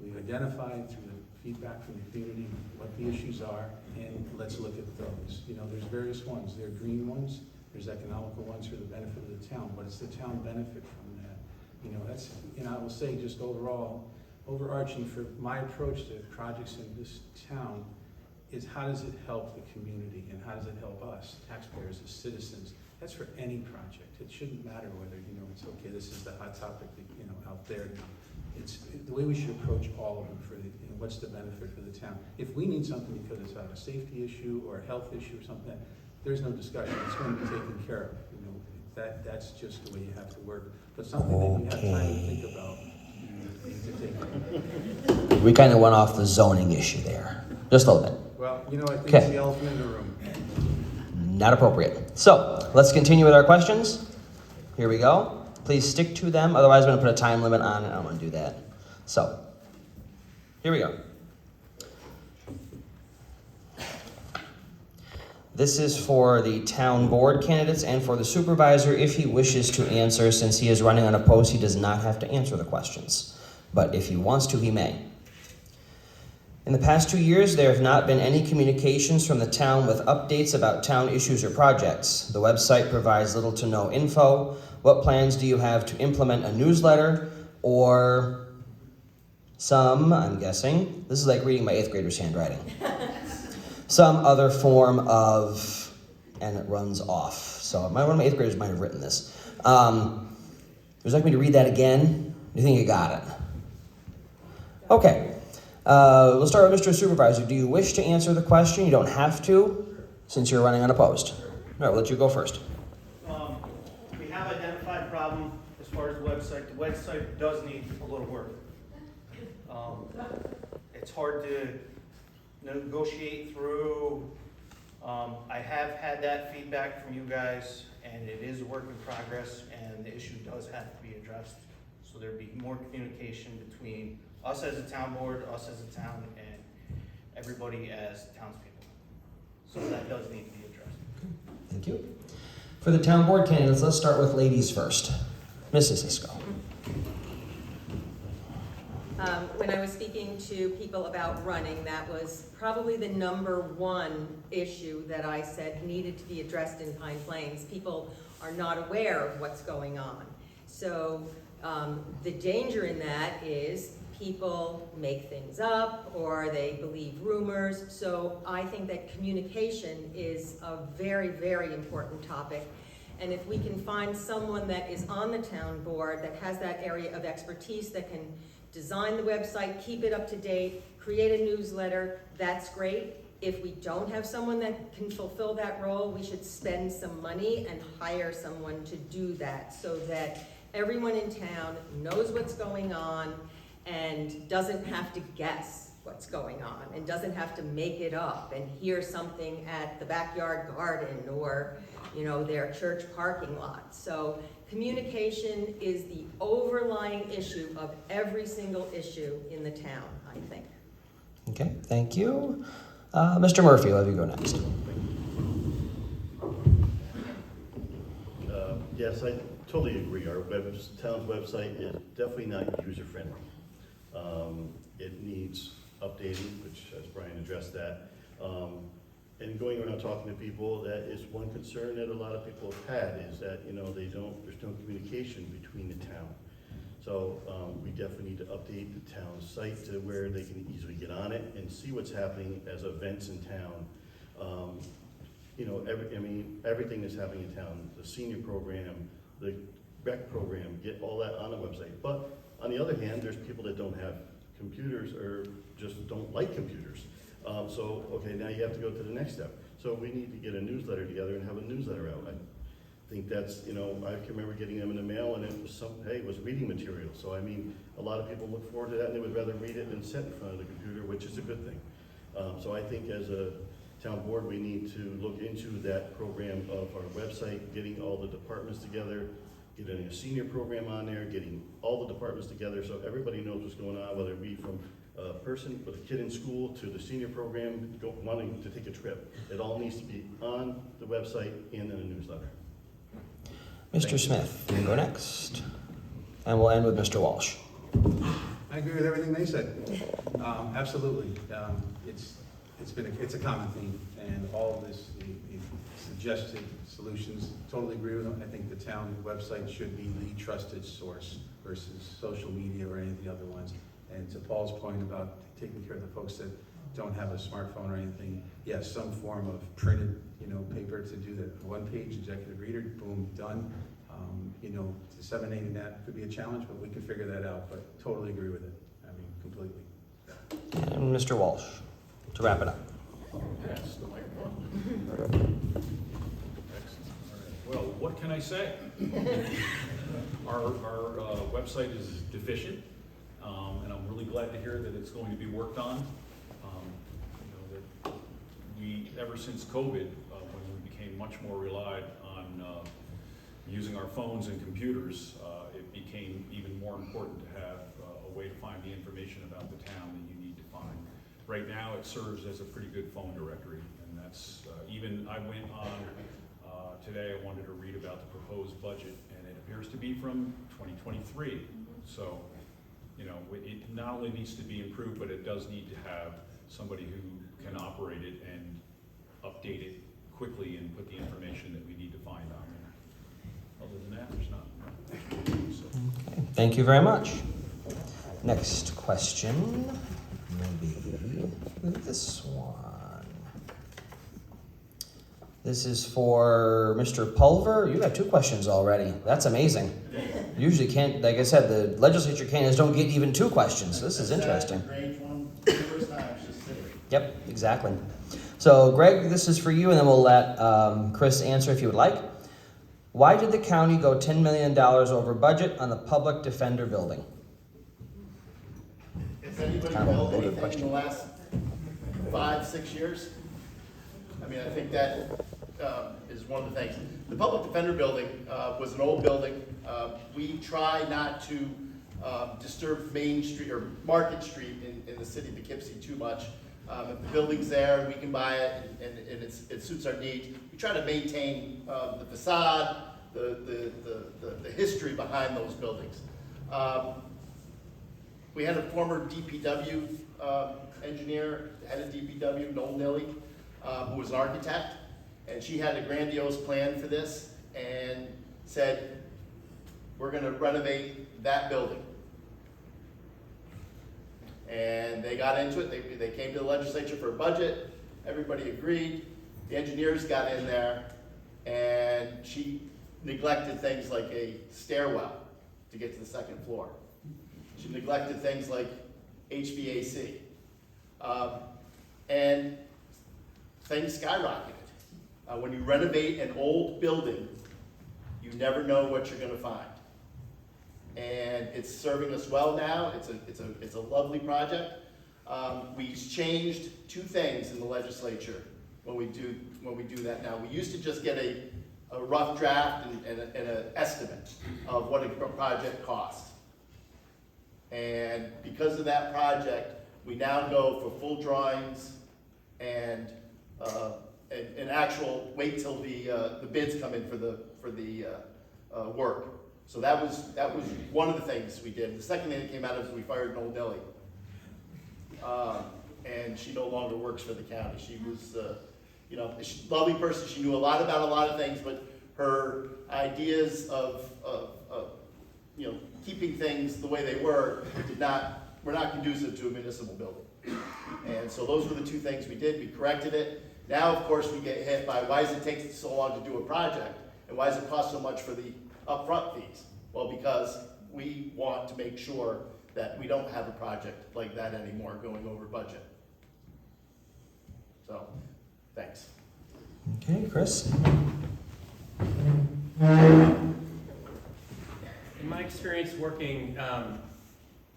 Speaker 6: We've identified through the feedback from the community what the issues are, and let's look at those. You know, there's various ones. There are green ones, there's economical ones for the benefit of the town. What does the town benefit from that? You know, that's, and I will say just overall, overarching for my approach to projects in this town is how does it help the community and how does it help us, taxpayers, as citizens? That's for any project. It shouldn't matter whether, you know, it's okay, this is the hot topic, that, you know, out there now. It's the way we should approach all of them for the, you know, what's the benefit for the town. If we need something because it's a safety issue or a health issue or something, there's no discussion. It's going to be taken care of. You know, that's just the way you have to work. But something that you have time to think about.
Speaker 1: We kind of went off the zoning issue there, just a little bit.
Speaker 6: Well, you know, I think
Speaker 1: Okay.
Speaker 6: it's the elephant in the room.
Speaker 1: Not appropriate. So let's continue with our questions. Here we go. Please stick to them. Otherwise, I'm going to put a time limit on it. I don't want to do that. So Here we go. This is for the town board candidates and for the supervisor if he wishes to answer. Since he is running unopposed, he does not have to answer the questions. But if he wants to, he may. In the past 2 years, there have not been any communications from the town with updates about town issues or projects. The website provides little to no info. What plans do you have to implement a newsletter or some, I'm guessing, this is like reading my 8th grader's handwriting, some other form of, and it runs off. So one of my 8th graders might have written this. Would you like me to read that again? Do you think you got it? Okay. We'll start with Mr. Supervisor. Do you wish to answer the question? You don't have to, since you're running unopposed. All right, we'll let you go first.
Speaker 4: We have identified a problem as far as the website. The website does need a little work. It's hard to negotiate through. I have had that feedback from you guys, and it is a work in progress, and the issue does have to be addressed. So there'd be more communication between us as a town board, us as a town, and everybody as townspeople. So that does need to be addressed.
Speaker 1: Thank you. For the town board candidates, let's start with ladies first. Mrs. Sisco.
Speaker 11: When I was speaking to people about running, that was probably the #1 issue that I said needed to be addressed in Pine Plains. People are not aware of what's going on. So the danger in that is people make things up or they believe rumors. So I think that communication is a very, very important topic. And if we can find someone that is on the town board that has that area of expertise that can design the website, keep it up to date, create a newsletter, that's great. If we don't have someone that can fulfill that role, we should spend some money and hire someone to do that so that everyone in town knows what's going on and doesn't have to guess what's going on and doesn't have to make it up and hear something at the backyard garden or, you know, their church parking lot. So communication is the overlying issue of every single issue in the town, I think.
Speaker 1: Okay, thank you. Mr. Murphy, let you go next.
Speaker 7: Yes, I totally agree. Our town's website is definitely not user-friendly. It needs updating, which, as Brian addressed that. And going around talking to people, that is one concern that a lot of people have had, is that, you know, there's no communication between the town. So we definitely need to update the town site to where they can easily get on it and see what's happening as events in town. You know, everything that's happening in town, the senior program, the rec program, get all that on the website. But on the other hand, there's people that don't have computers or just don't like computers. So, okay, now you have to go to the next step. So we need to get a newsletter together and have a newsletter out. I think that's, you know, I can remember getting them in the mail and it was it was reading material. So, I mean, a lot of people look forward to that and they would rather read it than sit in front of the computer, which is a good thing. So I think as a town board, we need to look into that program of our website, getting all the departments together, getting a senior program on there, getting all the departments together so everybody knows what's going on, whether it be from a person with a kid in school to the senior program wanting to take a trip. It all needs to be on the website and in a newsletter.
Speaker 1: Mr. Smith, you go next. And we'll end with Mr. Walsh.
Speaker 6: I agree with everything they said. Absolutely. It's a common theme, and all of this, the suggested solutions, totally agree with them. I think the town website should be the trusted source versus social media or any of the other ones. And to Paul's point about taking care of the folks that don't have a smartphone or anything, yes, some form of printed, paper to do the one-page executive reader, boom, done. Disseminating that could be a challenge, but we can figure that out. But totally agree with it. I mean, completely.
Speaker 1: And Mr. Walsh, to wrap it up.
Speaker 8: That's the microphone. Excellent. All right. Well, what can I say? Our website is deficient, and I'm really glad to hear that it's going to be worked on. That we, ever since COVID, when we became much more relied on using our phones and computers, it became even more important to have a way to find the information about the town that you need to Right now, it serves as a pretty good phone directory, and that's, even, I went on, today I wanted to read about the proposed budget, and it appears to be from 2023. So, you know, it not only needs to be improved, but it does need to have somebody who can operate it and update it quickly and put the information that we need to find on there. Other than that, there's not. So.
Speaker 1: Okay, thank you very much. Next question will be this one. This is for Mr. Pulver. You got 2 questions already. That's amazing. Usually can't, like I said, the legislature candidates don't get even 2 questions. This is interesting.
Speaker 7: Grade one, first time, it's just sitting.
Speaker 1: Yep, exactly. So Greg, this is for you, and then we'll let Chris answer if you would like. Why did the county go $10 million over budget on the public defender building?
Speaker 7: Has anybody
Speaker 1: Kind of a
Speaker 7: built
Speaker 1: loaded
Speaker 7: anything in
Speaker 1: question.
Speaker 7: the last 5-6 years? I mean, I think that is one of the things. The public defender building was an old building. We try not to disturb Main Street or Market Street in the city of Poughkeepsie too much. If the building's there, we can buy it and it suits our needs. We try to maintain the facade, the history behind those buildings. We had a former DPW engineer, head of DPW, Noel Nilly, who was an architect, and she had a grandiose plan for this and said, we're gonna renovate that building. And they got into it, they came to the legislature for a budget, everybody agreed, the engineers got in there, and she neglected things like a stairwell to get to the second floor. She neglected things like HVAC. And things skyrocketed. When you renovate an old building, you never know what you're gonna find. And it's serving us well now. It's a lovely project. We changed 2 things in the legislature when we do that now. We used to just get a rough draft and an estimate of what a project costs. And because of that project, we now go for full drawings and actual wait till the bids come in for the work. So that was one of the things we did. The second thing that came out of it is we fired Noel Nilly. And she no longer works for the county. She was, she's a lovely person. She knew a lot about a lot of things, but her ideas of keeping things the way they were were not conducive to a municipal building. And so those were the 2 things we did. We corrected it. Now, of course, we get hit by why does it take so long to do a project? And why does it cost so much for the upfront fees? Well, because we want to make sure that we don't have a project like that anymore going over budget. So, thanks.
Speaker 1: Okay, Chris?
Speaker 9: In my experience working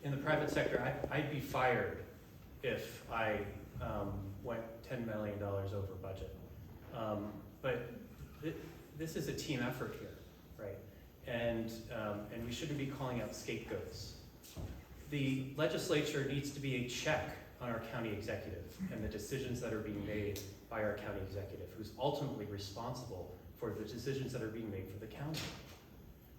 Speaker 9: in the private sector, I'd be fired if I went $10 million over budget. But this is a team effort here, right? And we shouldn't be calling out scapegoats. The legislature needs to be a check on our county executive and the decisions that are being made by our county executive, who's ultimately responsible for the decisions that are being made for the county.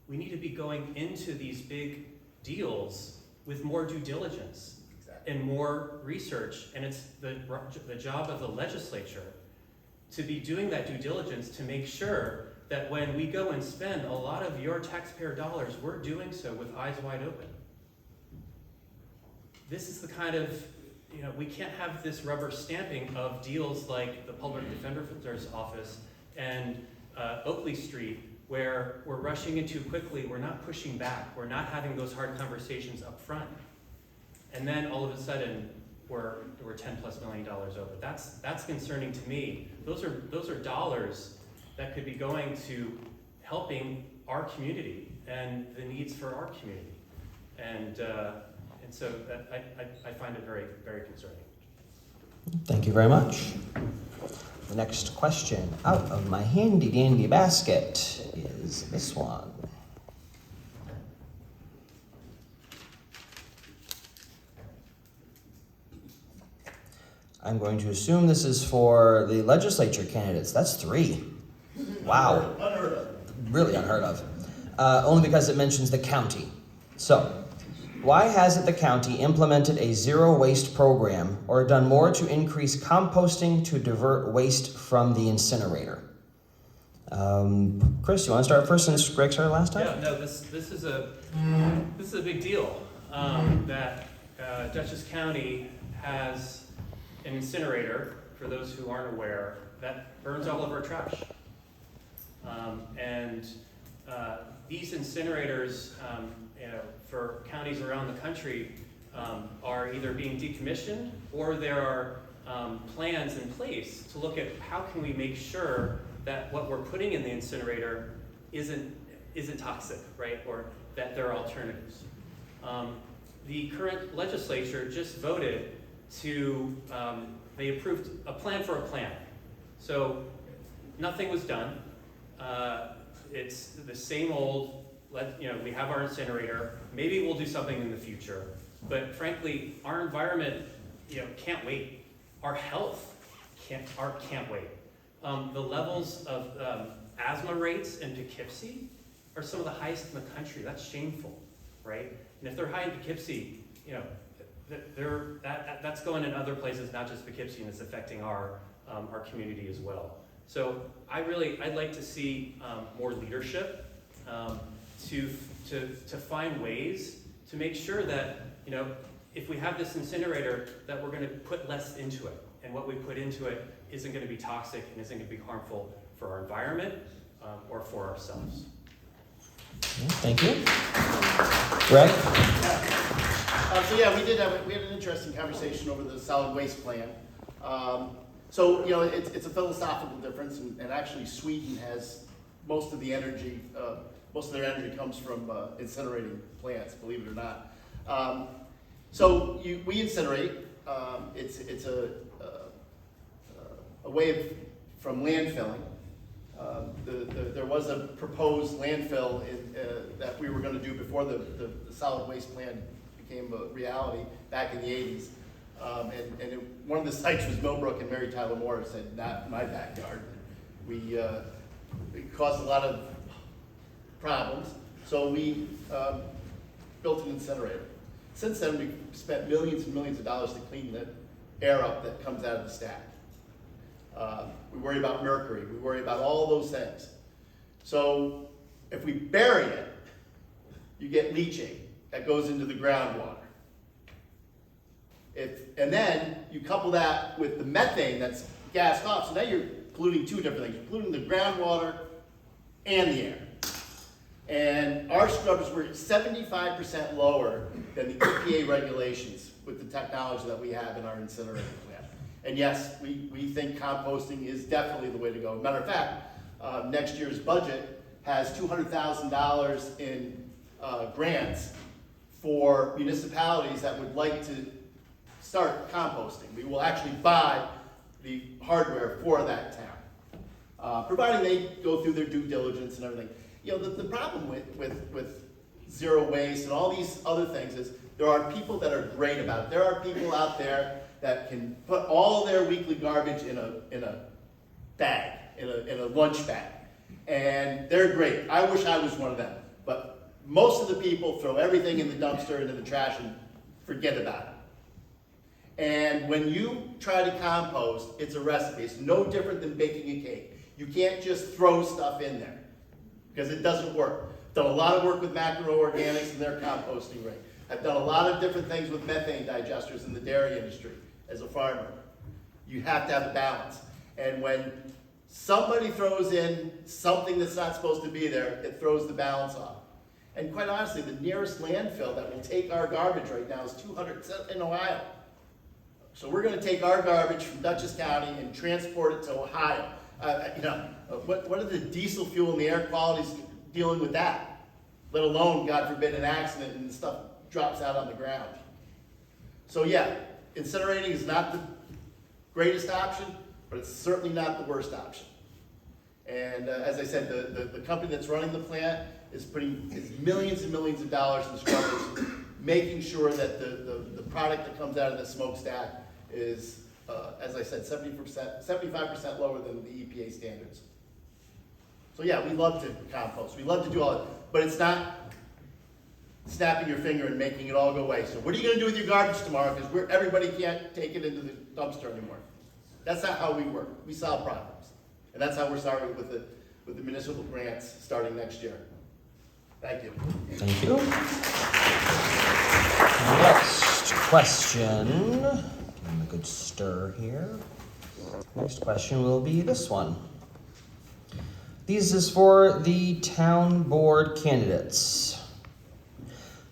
Speaker 9: We need to be going into these big deals with more due diligence and more research, and it's the job of the legislature to be doing that due diligence to make sure that when we go and spend a lot of your taxpayer dollars, we're doing so with eyes wide open. This is the kind of, we can't have this rubber stamping of deals like the Public Defender's Office and Oakley Street, where we're rushing in too quickly, we're not pushing back, we're not having those hard conversations up front. And then all of a sudden, we're $10+ million over. That's concerning to me. Those are dollars that could be going to helping our community and the needs for our community. And so I find it very, very concerning.
Speaker 1: Thank you very much. The next question out of my handy dandy basket is this one. I'm going to assume this is for the legislature candidates. That's 3. Wow.
Speaker 7: Unheard of.
Speaker 1: Really unheard of. Only because it mentions the county. So, why hasn't the county implemented a zero waste program or done more to increase composting to divert waste from the incinerator? Chris, you want to start first since Greg started last time?
Speaker 9: Yeah, no, this is a big deal. That Dutchess County has an incinerator, for those who aren't aware, that burns all of our trash. These incinerators, for counties around the country, are either being decommissioned or there are plans in place to look at how can we make sure that what we're putting in the incinerator isn't toxic, right? Or that there are alternatives. The current legislature just voted to, they approved a plan for a plan. So nothing was done. It's the same old, we have our incinerator, maybe we'll do something in the future. But frankly, our environment, can't wait. Our health can't wait. The levels of asthma rates in Poughkeepsie are some of the highest in the country. That's shameful, right? And if they're high in Poughkeepsie, that's going in other places, not just Poughkeepsie, and it's affecting our community as well. So I'd like to see more leadership to find ways to make sure that, if we have this incinerator, that we're going to put less into it, and what we put into it isn't going to be toxic and isn't going to be harmful for our environment or for ourselves.
Speaker 1: Thank you. Greg?
Speaker 7: We had an interesting conversation over the solid waste plan. It's a philosophical difference, and actually Sweden has most of the energy, most of their energy comes from incinerating plants, believe it or not. We incinerate. It's a way from landfilling. There was a proposed landfill that we were going to do before the solid waste plan became a reality back in the 80s. One of the sites was Millbrook, and Mary Tyler Moore said, not in my backyard. It caused a lot of problems, so we built an incinerator. Since then, we've spent millions and millions of dollars to clean the air up that comes out of the stack. We worry about mercury, we worry about all those things. So if we bury it, you get leaching that goes into the groundwater. And then you couple that with the methane that's gassed off, so now you're polluting 2 different things. You're polluting the groundwater and the air. And our scrubbers were 75% lower than the EPA regulations with the technology that we have in our incinerator plant. And yes, we think composting is definitely the way to go. Matter of fact, next year's budget has $200,000 in grants for municipalities that would like to start composting. We will actually buy the hardware for that town, providing they go through their due diligence and everything. The problem with zero waste and all these other things is there are people that are great about it. There are people out there that can put all their weekly garbage in a bag, in a lunch bag, and they're great. I wish I was one of them, but most of the people throw everything in the dumpster and in the trash and forget about it. And when you try to compost, it's a recipe. It's no different than baking a cake. You can't just throw stuff in there because it doesn't work. I've done a lot of work with macroorganics and their composting rate. I've done a lot of different things with methane digesters in the dairy industry as a farmer. You have to have a balance. And when somebody throws in something that's not supposed to be there, it throws the balance off. And quite honestly, the nearest landfill that will take our garbage right now is 200 in Ohio. So we're going to take our garbage from Dutchess County and transport it to Ohio. What are the diesel fuel and the air qualities dealing with that? Let alone, God forbid, an accident and stuff drops out on the ground. So yeah, incinerating is not the greatest option, but it's certainly not the worst option. And as I said, the company that's running the plant is putting millions and millions of dollars in scrubbers, making sure that the product that comes out of the smokestack is as I said, 75% lower than the EPA standards. So yeah, we love to compost, we love to do all that, but it's not snapping your finger and making it all go away. So what are you gonna do with your garbage tomorrow? Because everybody can't take it into the dumpster anymore. That's not how we work. We solve problems. And that's how we're starting with the municipal grants starting next year. Thank you.
Speaker 1: Thank you. Next question. Give him a good stir here. Next question will be this one. This is for the town board candidates.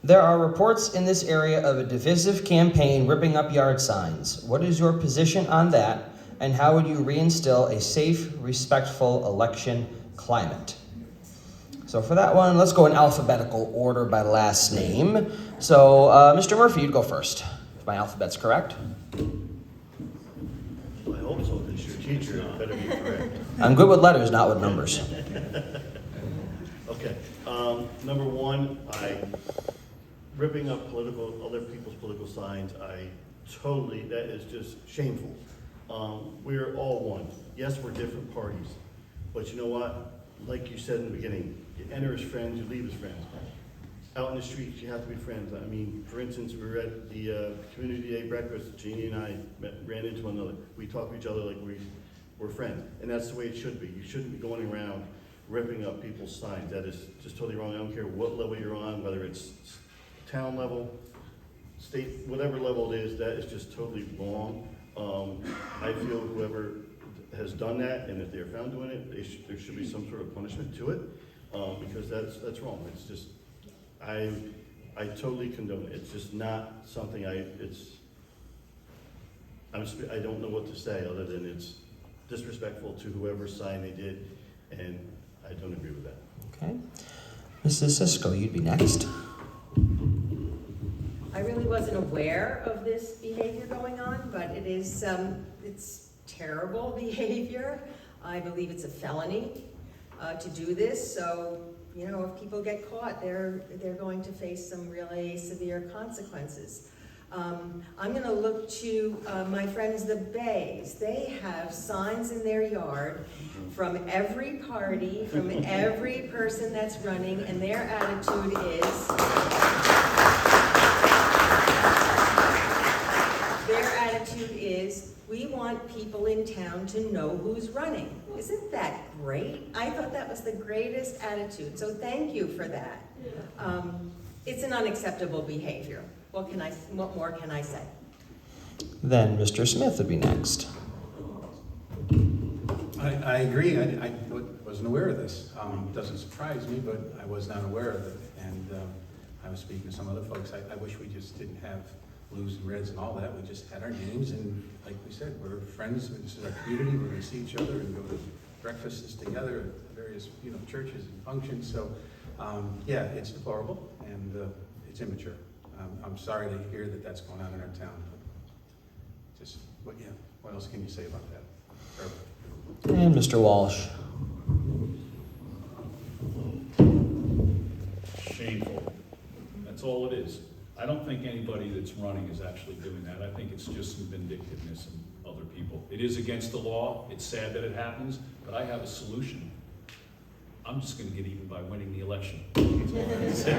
Speaker 1: There are reports in this area of a divisive campaign ripping up yard signs. What is your position on that, and how would you reinstill a safe, respectful election climate? So for that one, let's go in alphabetical order by last name. So Mr. Murphy, you'd go first, if my alphabet's correct.
Speaker 7: I hope so, because your teacher better be correct.
Speaker 1: I'm good with letters, not with numbers.
Speaker 7: Okay, number one, ripping up other people's political signs, that is just shameful. We're all one. Yes, we're different parties, but you know what? Like you said in the beginning, you enter as friends, you leave as friends. Out in the streets, you have to be friends. I mean, for instance, we were at the community day breakfast. Jeannie and I ran into one another. We talk to each other like we're friends, and that's the way it should be. You shouldn't be going around ripping up people's signs. That is just totally wrong. I don't care what level you're on, whether it's town level, state, whatever level it is, that is just totally wrong. I feel whoever has done that, and if they're found doing it, there should be some sort of punishment to it, because that's wrong. It's just, I totally condone it. It's just not something I don't know what to say other than it's disrespectful to whoever's sign they did, and I don't agree with that.
Speaker 1: Okay. Mrs. Sisco, you'd be next.
Speaker 11: I really wasn't aware of this behavior going on, but it is, it's terrible behavior. I believe it's a felony to do this, so, you know, if people get caught, they're going to face some really severe consequences. I'm gonna look to my friends the Bays. They have signs in their yard from every party, from every person that's running, and their attitude is, we want people in town to know who's running. Isn't that great? I thought that was the greatest attitude, so thank you for that. It's an unacceptable behavior. What more can I say?
Speaker 1: Then Mr. Smith would be next.
Speaker 6: I agree. I wasn't aware of this. It doesn't surprise me, but I was not aware of it. And I was speaking to some other folks. I wish we just didn't have blues and reds and all that. We just had our names, and like we said, we're friends. This is our community. We're going to see each other and go to breakfasts together at various churches and functions. So yeah, it's deplorable and it's immature. I'm sorry to hear that that's going on in our town. But just what else can you say about that? Terrible.
Speaker 1: And Mr. Walsh.
Speaker 8: Shameful. That's all it is. I don't think anybody that's running is actually doing that. I think it's just some vindictiveness in other people. It is against the law. It's sad that it happens, but I have a solution. I'm just going to get even by winning the election. That's all I have to say.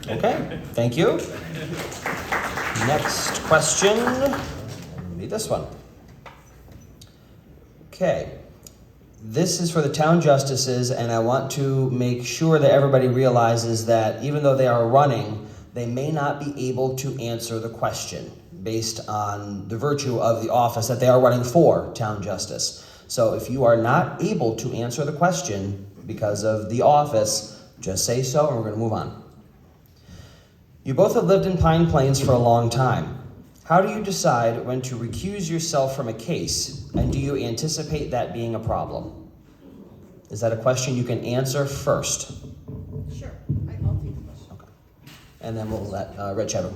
Speaker 1: Okay, thank you. Next question will be this one. Okay, this is for the town justices, and I want to make sure that everybody realizes that even though they are running, they may not be able to answer the question based on the virtue of the office that they are running for, town justice. So if you are not able to answer the question because of the office, just say so and we're going to move on. You both have lived in Pine Plains for a long time. How do you decide when to recuse yourself from a case, and do you anticipate that being a problem? Is that a question you can answer first?
Speaker 5: Sure, I'll take the question.
Speaker 1: Okay. And then we'll let Rich have a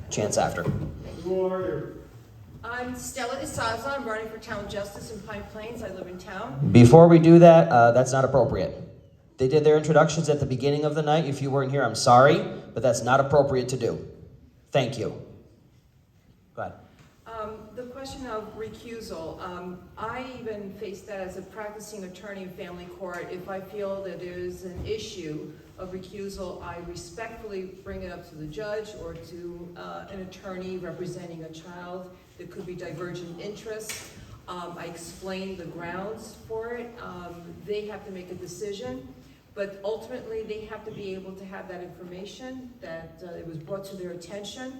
Speaker 1: chance after.
Speaker 7: Who are you?
Speaker 5: I'm Stella Isaza. I'm running for town justice in Pine Plains. I live in town.
Speaker 1: Before we do that, that's not appropriate. They did their introductions at the beginning of the night. If you weren't here, I'm sorry, but that's not appropriate to do. Thank you. Go ahead.
Speaker 5: The question of recusal, I even face that as a practicing attorney in family court. If I feel that there is an issue of recusal, I respectfully bring it up to the judge or to an attorney representing a child. There could be divergent interests. I explain the grounds for it. They have to make a decision, but ultimately they have to be able to have that information that it was brought to their attention.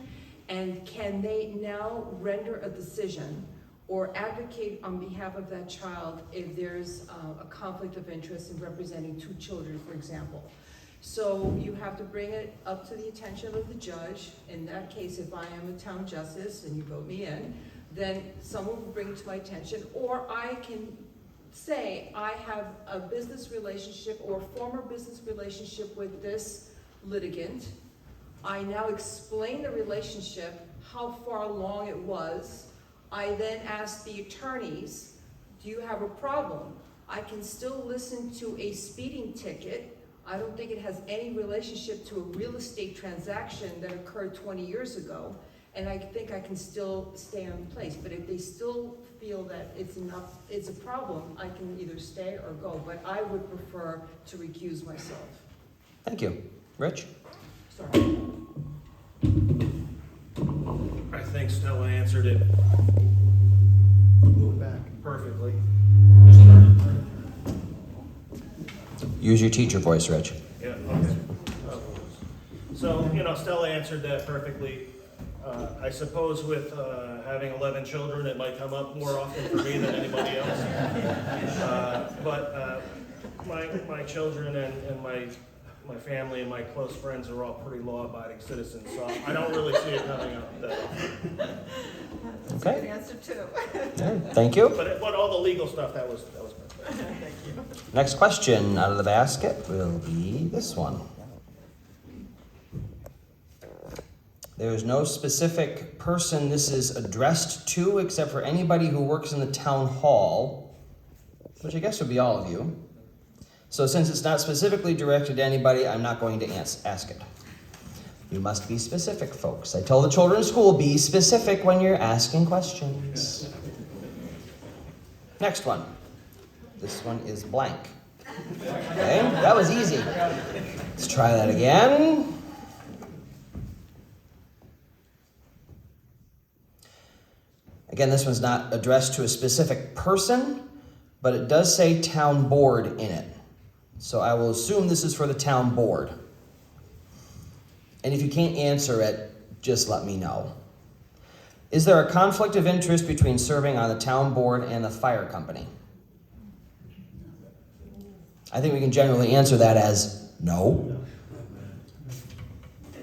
Speaker 5: And can they now render a decision or advocate on behalf of that child if there's a conflict of interest in representing two children, for example? So you have to bring it up to the attention of the judge. In that case, if I am a town justice and you vote me in, then someone will bring it to my attention, or I can say I have a business relationship or former business relationship with this litigant. I now explain the relationship, how far along it was. I then ask the attorneys, do you have a problem? I can still listen to a speeding ticket. I don't think it has any relationship to a real estate transaction that occurred 20 years ago. And I think I can still stay on place. But if they still feel that it's a problem, I can either stay or go. But I would prefer to recuse myself.
Speaker 1: Thank you. Rich?
Speaker 5: Sorry.
Speaker 4: I think Stella answered it
Speaker 2: Move back.
Speaker 4: perfectly.
Speaker 1: Use your teacher voice, Rich.
Speaker 4: Yeah, okay. So, Stella answered that perfectly. I suppose with having 11 children, it might come up more often for me than anybody else. But my children and my family and my close friends are all pretty law-abiding citizens, so I don't really see it coming up that often.
Speaker 5: That's
Speaker 1: Okay.
Speaker 5: a good answer too.
Speaker 1: Thank you.
Speaker 4: But all the legal stuff, that was perfect.
Speaker 5: Thank you.
Speaker 1: Next question out of the basket will be this one. There is no specific person this is addressed to except for anybody who works in the town hall, which I guess would be all of you. So since it's not specifically directed to anybody, I'm not going to ask it. You must be specific, folks. I told the children in school, be specific when you're asking questions. Next one. This one is blank. Okay, that was easy. Let's try that again. Again, this one's not addressed to a specific person, but it does say town board in it. So I will assume this is for the town board. And if you can't answer it, just let me know. Is there a conflict of interest between serving on the town board and the fire company? I think we can generally answer that as no.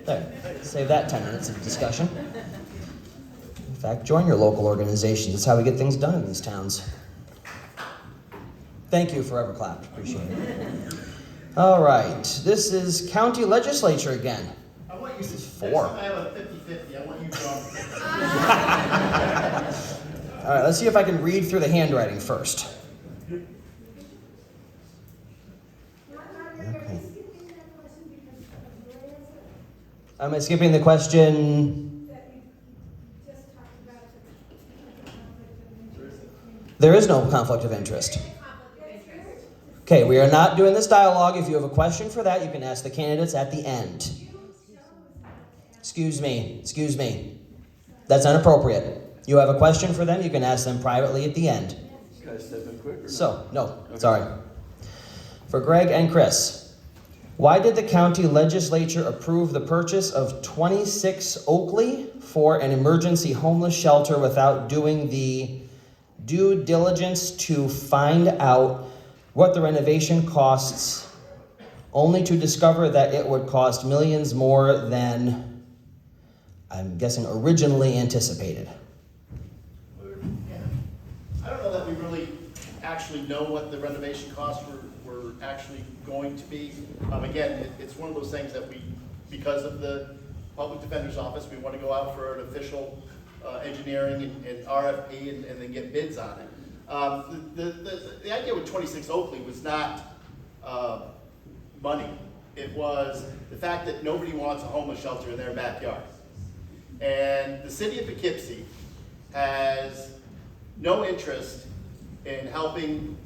Speaker 1: There, save that 10 minutes of discussion. In fact, join your local organizations. That's how we get things done in these towns. Thank you, Forever Clap. Appreciate it. All right, this is county legislature again.
Speaker 12: I want you
Speaker 1: This
Speaker 12: to,
Speaker 1: is
Speaker 12: next
Speaker 1: 4.
Speaker 12: time I have a 50-50, I want you to
Speaker 1: All right, let's see if I can read through the handwriting first. Okay. Am I skipping the question? There is no conflict of interest. Okay, we are not doing this dialogue. If you have a question for that, you can ask the candidates at the end. Excuse me. That's inappropriate. You have a question for them, you can ask them privately at the end. So, no, sorry. For Gregg and Chris, why did the county legislature approve the purchase of 26 Oakley for an emergency homeless shelter without doing the due diligence to find out what the renovation costs, only to discover that it would cost millions more than, I'm guessing, originally anticipated?
Speaker 12: I don't know that we really actually know what the renovation costs were actually going to be. Again, it's one of those things that we, because of the public defender's office, we want to go out for an official engineering and RFP and then get bids on it. The idea with 26 Oakley was not money. It was the fact that nobody wants a homeless shelter in their backyard. And the city of Poughkeepsie has no interest in helping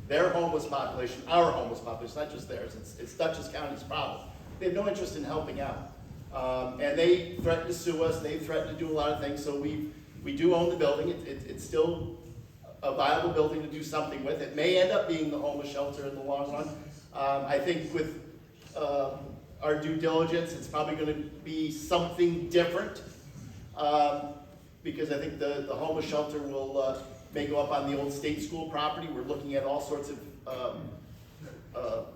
Speaker 12: their homeless population, our homeless population, not just theirs, it's Dutchess County's problem. They have no interest in helping out. And they threaten to sue us, they threaten to do a lot of things, so we do own the building. It's still a viable building to do something with. It may end up being the homeless shelter in the long run. I think with our due diligence, it's probably gonna be something different. Because I think the homeless shelter may go up on the old state school property. We're looking at all sorts of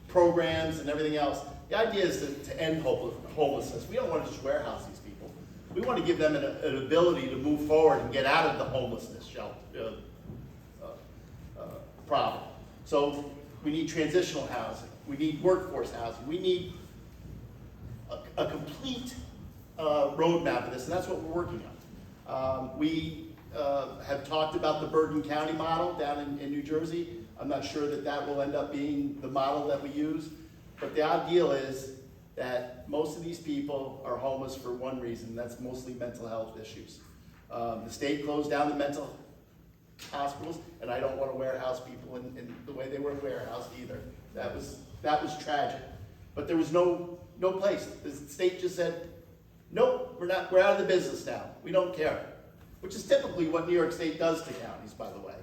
Speaker 12: programs and everything else. The idea is to end homelessness. We don't want to just warehouse these people. We want to give them an ability to move forward and get out of the homelessness problem. So we need transitional housing. We need workforce housing. We need a complete roadmap of this, and that's what we're working on. We have talked about the Bergen County model down in New Jersey. I'm not sure that will end up being the model that we use, but the ideal is that most of these people are homeless for one reason, and that's mostly mental health issues. The state closed down the mental hospitals, and I don't want to warehouse people in the way they were warehoused either. That was tragic. But there was no place. The state just said, nope, we're out of the business now. We don't care. Which is typically what New York State does to counties, by the way.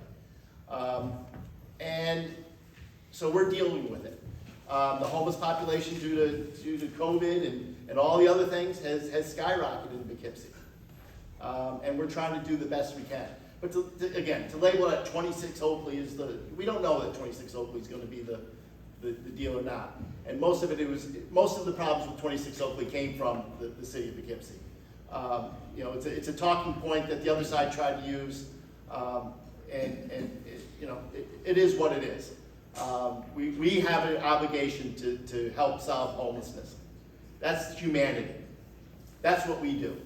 Speaker 12: And so we're dealing with it. The homeless population due to COVID and all the other things has skyrocketed in Poughkeepsie. And we're trying to do the best we can. But to label it at 26 Oakley we don't know that 26 Oakley is going to be the deal or not. And most of the problems with 26 Oakley came from the city of Poughkeepsie. It's a talking point that the other side tried to use, it is what it is. We have an obligation to help solve homelessness. That's humanity. That's what we do.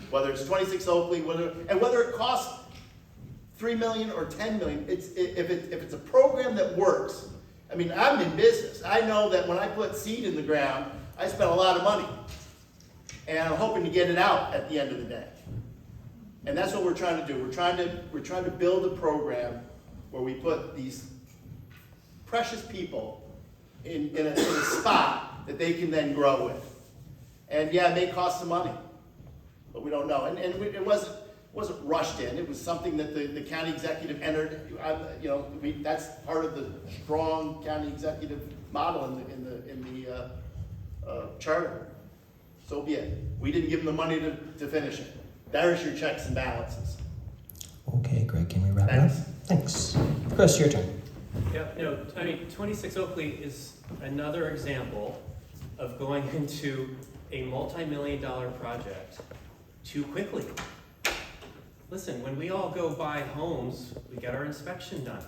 Speaker 12: Whether it's 26 Oakley, whether it costs $3 million or $10 million, if it's a program that works. I mean, I'm in business. I know that when I put seed in the ground, I spend a lot of money. And I'm hoping to get it out at the end of the day. And that's what we're trying to do. We're trying to build a program where we put these precious people in a spot that they can then grow with. And yeah, it may cost some money, but we don't know. And it wasn't rushed in. It was something that the county executive entered. That's part of the strong county executive model in the charter. So be it. We didn't give them the money to finish it. There's your checks and balances.
Speaker 1: Okay, Greg, can we wrap it up? Thanks. Chris, your turn.
Speaker 9: Yeah, 26 Oakley is another example of going into a multi-million-dollar project too quickly. Listen, when we all go buy homes, we get our inspection done,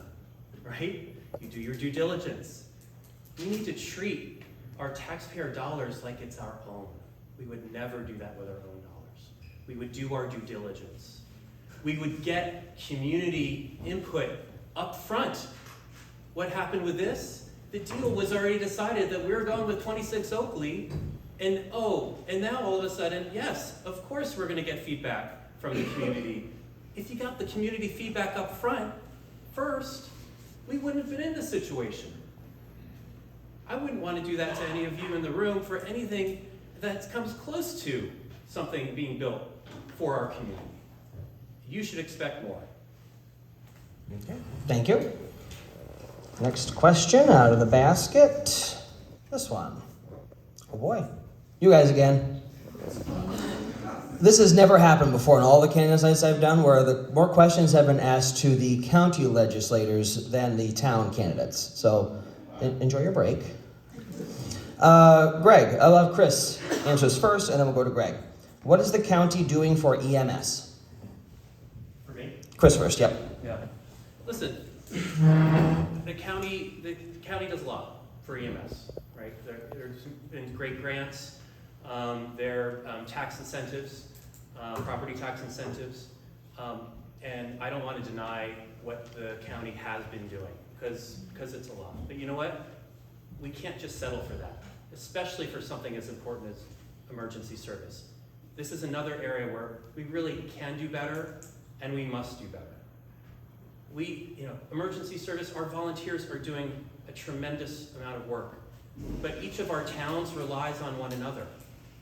Speaker 9: right? You do your due diligence. We need to treat our taxpayer dollars like it's our own. We would never do that with our own dollars. We would do our due diligence. We would get community input up front. What happened with this? The deal was already decided that we were going with 26 Oakley, and now all of a sudden, yes, of course we're gonna get feedback from the community. If you got the community feedback up front first, we wouldn't have been in this situation. I wouldn't want to do that to any of you in the room for anything that comes close to something being built for our community. You should expect more.
Speaker 1: Okay, thank you. Next question out of the basket. This one. Oh boy. You guys again. This has never happened before in all the candidates nights I've done, where the more questions have been asked to the county legislators than the town candidates. So enjoy your break. Greg, I'll have Chris answer this first, and then we'll go to Greg. What is the county doing for EMS?
Speaker 9: For me?
Speaker 1: Chris first, yep.
Speaker 9: Yeah. Listen, the county does a lot for EMS, right? There's been great grants. There are tax incentives, property tax incentives, and I don't want to deny what the county has been doing because it's a lot. But you know what? We can't just settle for that, especially for something as important as emergency service. this is another area where we really can do better and we must do better. Emergency service, our volunteers are doing a tremendous amount of work, but each of our towns relies on one another.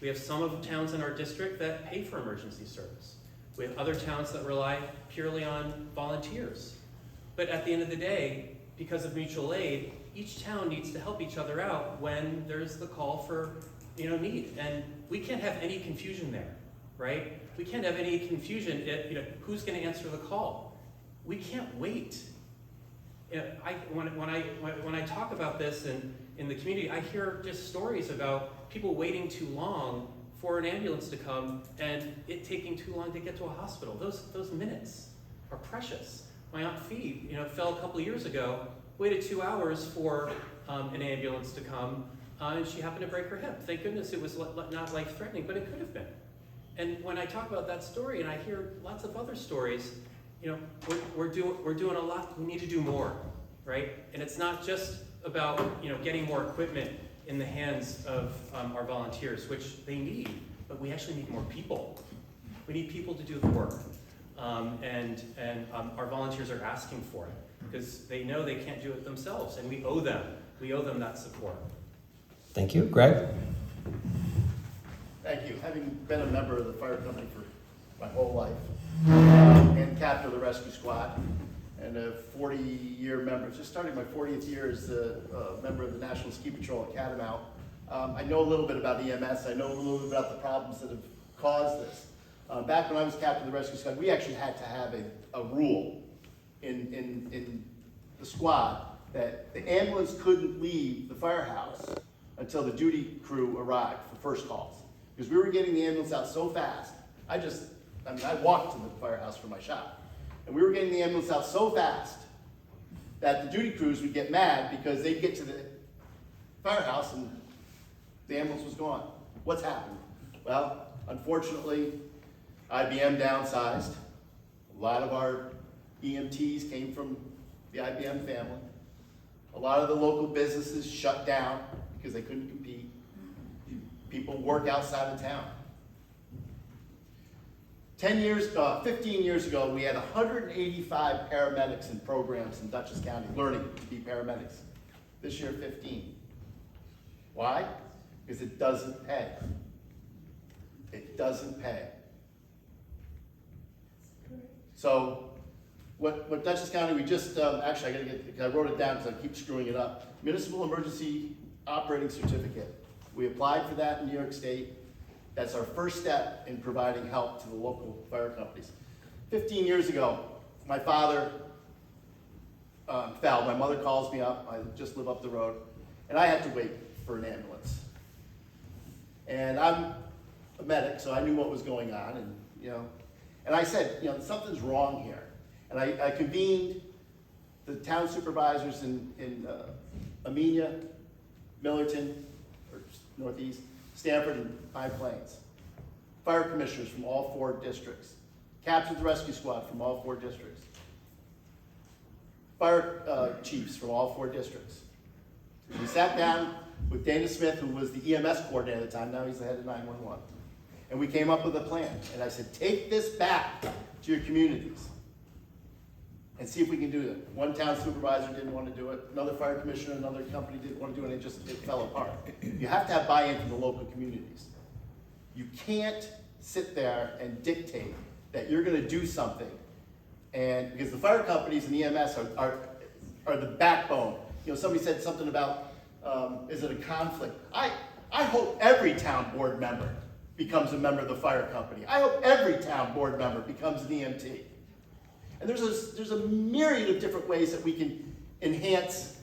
Speaker 9: We have some of the towns in our district that pay for emergency service. We have other towns that rely purely on volunteers. But at the end of the day, because of mutual aid, each town needs to help each other out when there's the call for need. And we can't have any confusion there, right? We can't have any confusion at who's going to answer the call. We can't wait. When I talk about this in the community, I hear just stories about people waiting too long for an ambulance to come and it taking too long to get to a hospital. Those minutes are precious. My Aunt Fee, fell a couple of years ago, waited 2 hours for an ambulance to come, and she happened to break her hip. Thank goodness it was not life-threatening, but it could have been. And when I talk about that story, and I hear lots of other stories, we're doing a lot. We need to do more, right? And it's not just about getting more equipment in the hands of our volunteers, which they need, but we actually need more people. We need people to do the work, and our volunteers are asking for it because they know they can't do it themselves, and we owe them that support.
Speaker 1: Thank you. Gregg?
Speaker 12: Thank you. Having been a member of the fire company for my whole life, and captain of the rescue squad, and a 40-year member, just starting my 40th year as a member of the National Ski Patrol at Catamount, I know a little bit about EMS. I know a little bit about the problems that have caused this. Back when I was captain of the rescue squad, we actually had to have a rule in the squad that the ambulance couldn't leave the firehouse until the duty crew arrived for first calls. Because we were getting the ambulance out so fast, I walked to the firehouse for my shop. And we were getting the ambulance out so fast that the duty crews would get mad because they'd get to the firehouse and the ambulance was gone. What's happened? Well, unfortunately, IBM downsized. A lot of our EMTs came from the IBM family. A lot of the local businesses shut down because they couldn't compete. People work outside of town. 15 years ago, we had 185 paramedics in programs in Dutchess County learning to be paramedics. This year, 15. Why? Because it doesn't pay. It doesn't pay. So, what Dutchess County, we just, actually I wrote it down because I keep screwing it up. Municipal Emergency Operating Certificate. We applied for that in New York State. That's our first step in providing help to the local fire companies. 15 years ago, my father fell. My mother calls me up. I just live up the road. And I had to wait for an ambulance. And I'm a medic, so I knew what was going on. And I said, something's wrong here. And I convened the town supervisors in Amenia, Millerton, or Northeast, Stanford, and High Plains. Fire commissioners from all 4 districts. Captains of the rescue squad from all 4 districts. Fire chiefs from all 4 districts. We sat down with Dana Smith, who was the EMS coordinator at the time, now he's the head of 911. And we came up with a plan. And I said, take this back to your communities and see if we can do it. One town supervisor didn't want to do it. Another fire commissioner, another company didn't want to do it. It fell apart. You have to have buy-in from the local communities. You can't sit there and dictate that you're going to do something. And because the fire companies and EMS are the backbone. Somebody said something about, is it a conflict? I hope every town board member becomes a member of the fire company. I hope every town board member becomes an EMT. And there's a myriad of different ways that we can enhance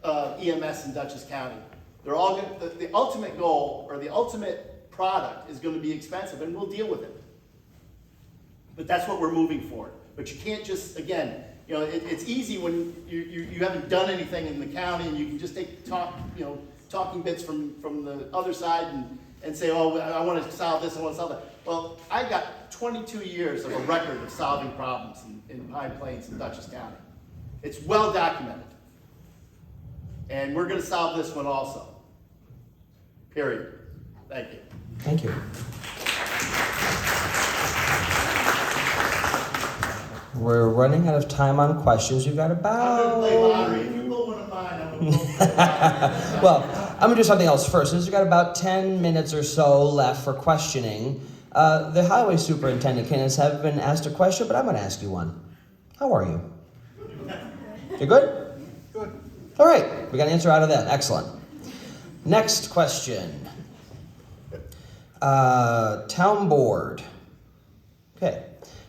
Speaker 12: EMS in Dutchess County. They're all the ultimate goal or the ultimate product is going to be expensive, and we'll deal with it. But that's what we're moving for. But you can't just, again, it's easy when you haven't done anything in the county and you can just take talking bits from the other side and say, oh, I want to solve this, I want to solve that. Well, I got 22 years of a record of solving problems in Pine Plains and Dutchess County. It's well documented. And we're going to solve this one also. Period. Thank you.
Speaker 1: Thank you. We're running out of time on questions. We've got
Speaker 12: I'm gonna play lottery.
Speaker 1: about...
Speaker 12: If you pull one of mine, I'm gonna pull
Speaker 1: Well, I'm gonna do something else first. Since we've got about 10 minutes or so left for questioning, the highway superintendent candidates have been asked a question, but I'm gonna ask you one. How are you? You good?
Speaker 2: Good.
Speaker 1: All right, we got an answer out of that. Excellent. Next question. Town board. Okay.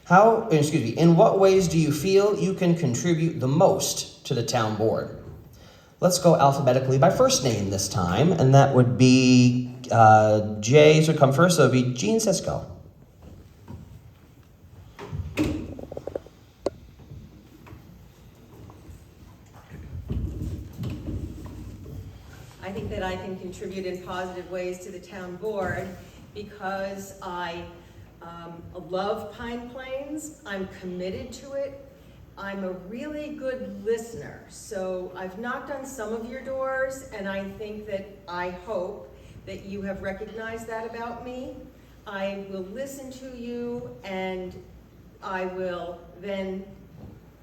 Speaker 1: In what ways do you feel you can contribute the most to the town board? Let's go alphabetically by first name this time, and that would be Jay's would come first, so it would be Jeanine Sisco.
Speaker 11: I think that I can contribute in positive ways to the town board because I love Pine Plains. I'm committed to it. I'm a really good listener. So I've knocked on some of your doors, and I think that I hope that you have recognized that about me. I will listen to you, and I will then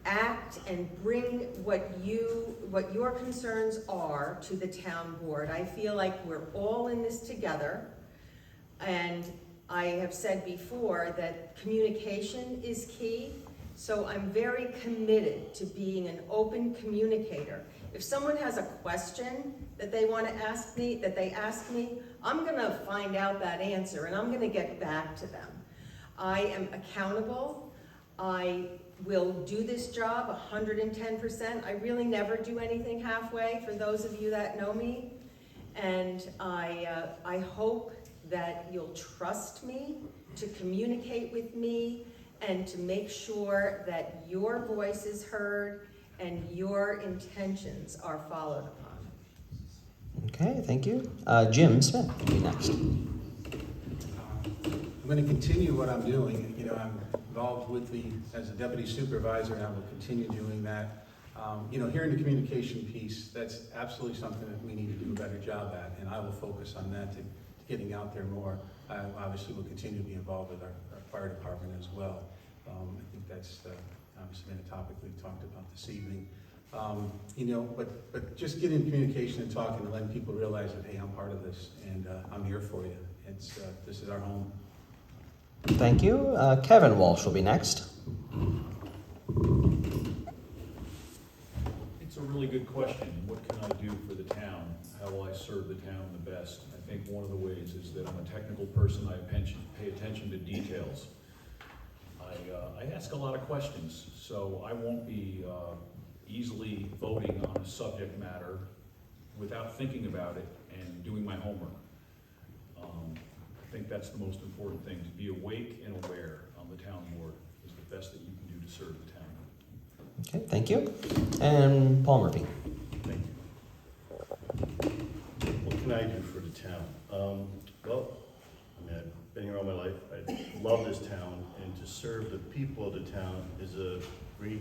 Speaker 11: act and bring what your concerns are to the town board. I feel like we're all in this together, and I have said before that communication is key, so I'm very committed to being an open communicator. If someone has a question that they want to ask me, that they ask me, I'm gonna find out that answer and I'm gonna get back to them. I am accountable. I will do this job 110%. I really never do anything halfway, for those of you that know me. And I hope that you'll trust me to communicate with me and to make sure that your voice is heard and your intentions are followed upon.
Speaker 1: Okay, thank you. Jim Smith will be next.
Speaker 6: I'm going to continue what I'm doing. You know, I'm involved with as a deputy supervisor, and I will continue doing that. Hearing the communication piece, that's absolutely something that we need to do a better job at, and I will focus on that to getting out there more. I obviously will continue to be involved with our fire department as well. I think that's obviously been a topic we've talked about this evening. But just getting communication and talking and letting people realize that, hey, I'm part of this, and I'm here for you. This is our home.
Speaker 1: Thank you. Kevin Walsh will be next.
Speaker 8: It's a really good question. What can I do for the town? How will I serve the town the best? I think one of the ways is that I'm a technical person. I pay attention to details. I ask a lot of questions, so I won't be easily voting on a subject matter without thinking about it and doing my homework. I think that's the most important thing, to be awake and aware on the town board is the best that you can do to serve the town.
Speaker 1: Okay, thank you. And Paul Murphy.
Speaker 7: Thank you. What can I do for the town? I've been here all my life. I love this town, and to serve the people of the town is a great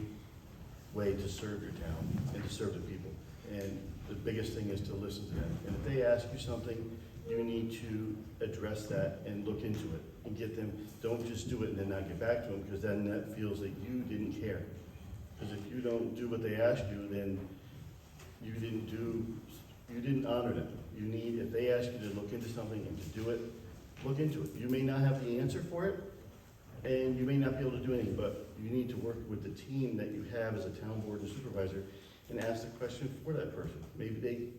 Speaker 7: way to serve your town and to serve the people. And the biggest thing is to listen to them. And if they ask you something, you need to address that and look into it and get them. Don't just do it and then not get back to them, because then that feels like you didn't care. Because if you don't do what they ask you, then you didn't honor them. You need, if they ask you to look into something and to do it, look into it. You may not have the answer for it, and you may not be able to do anything, but you need to work with the team that you have as a town board and supervisor and ask the question for that person. Maybe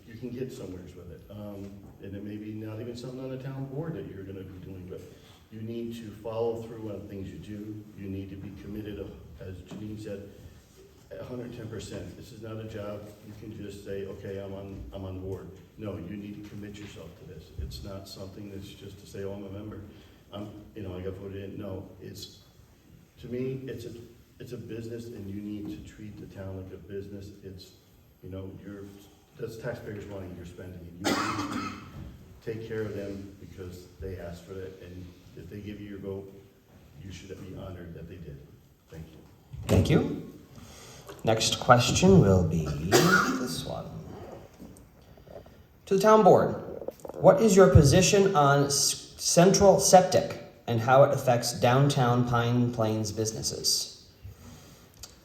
Speaker 7: you can get somewhere with it. And it may be not even something on the town board that you're gonna be doing, but you need to follow through on things you do. You need to be committed, as Jeanine said, 110%. This is not a job you can just say, okay, I'm on board. No, you need to commit yourself to this. It's not something that's just to say, oh, I'm a member. I got voted in. No, to me, it's a business, and you need to treat the town like a business. That's taxpayers' money you're spending. You need to take care of them because they asked for it, and if they give you your vote, you should be honored that they did. Thank you.
Speaker 1: Thank you. Next question will be this one. To the town board, what is your position on central septic and how it affects downtown Pine Plains businesses?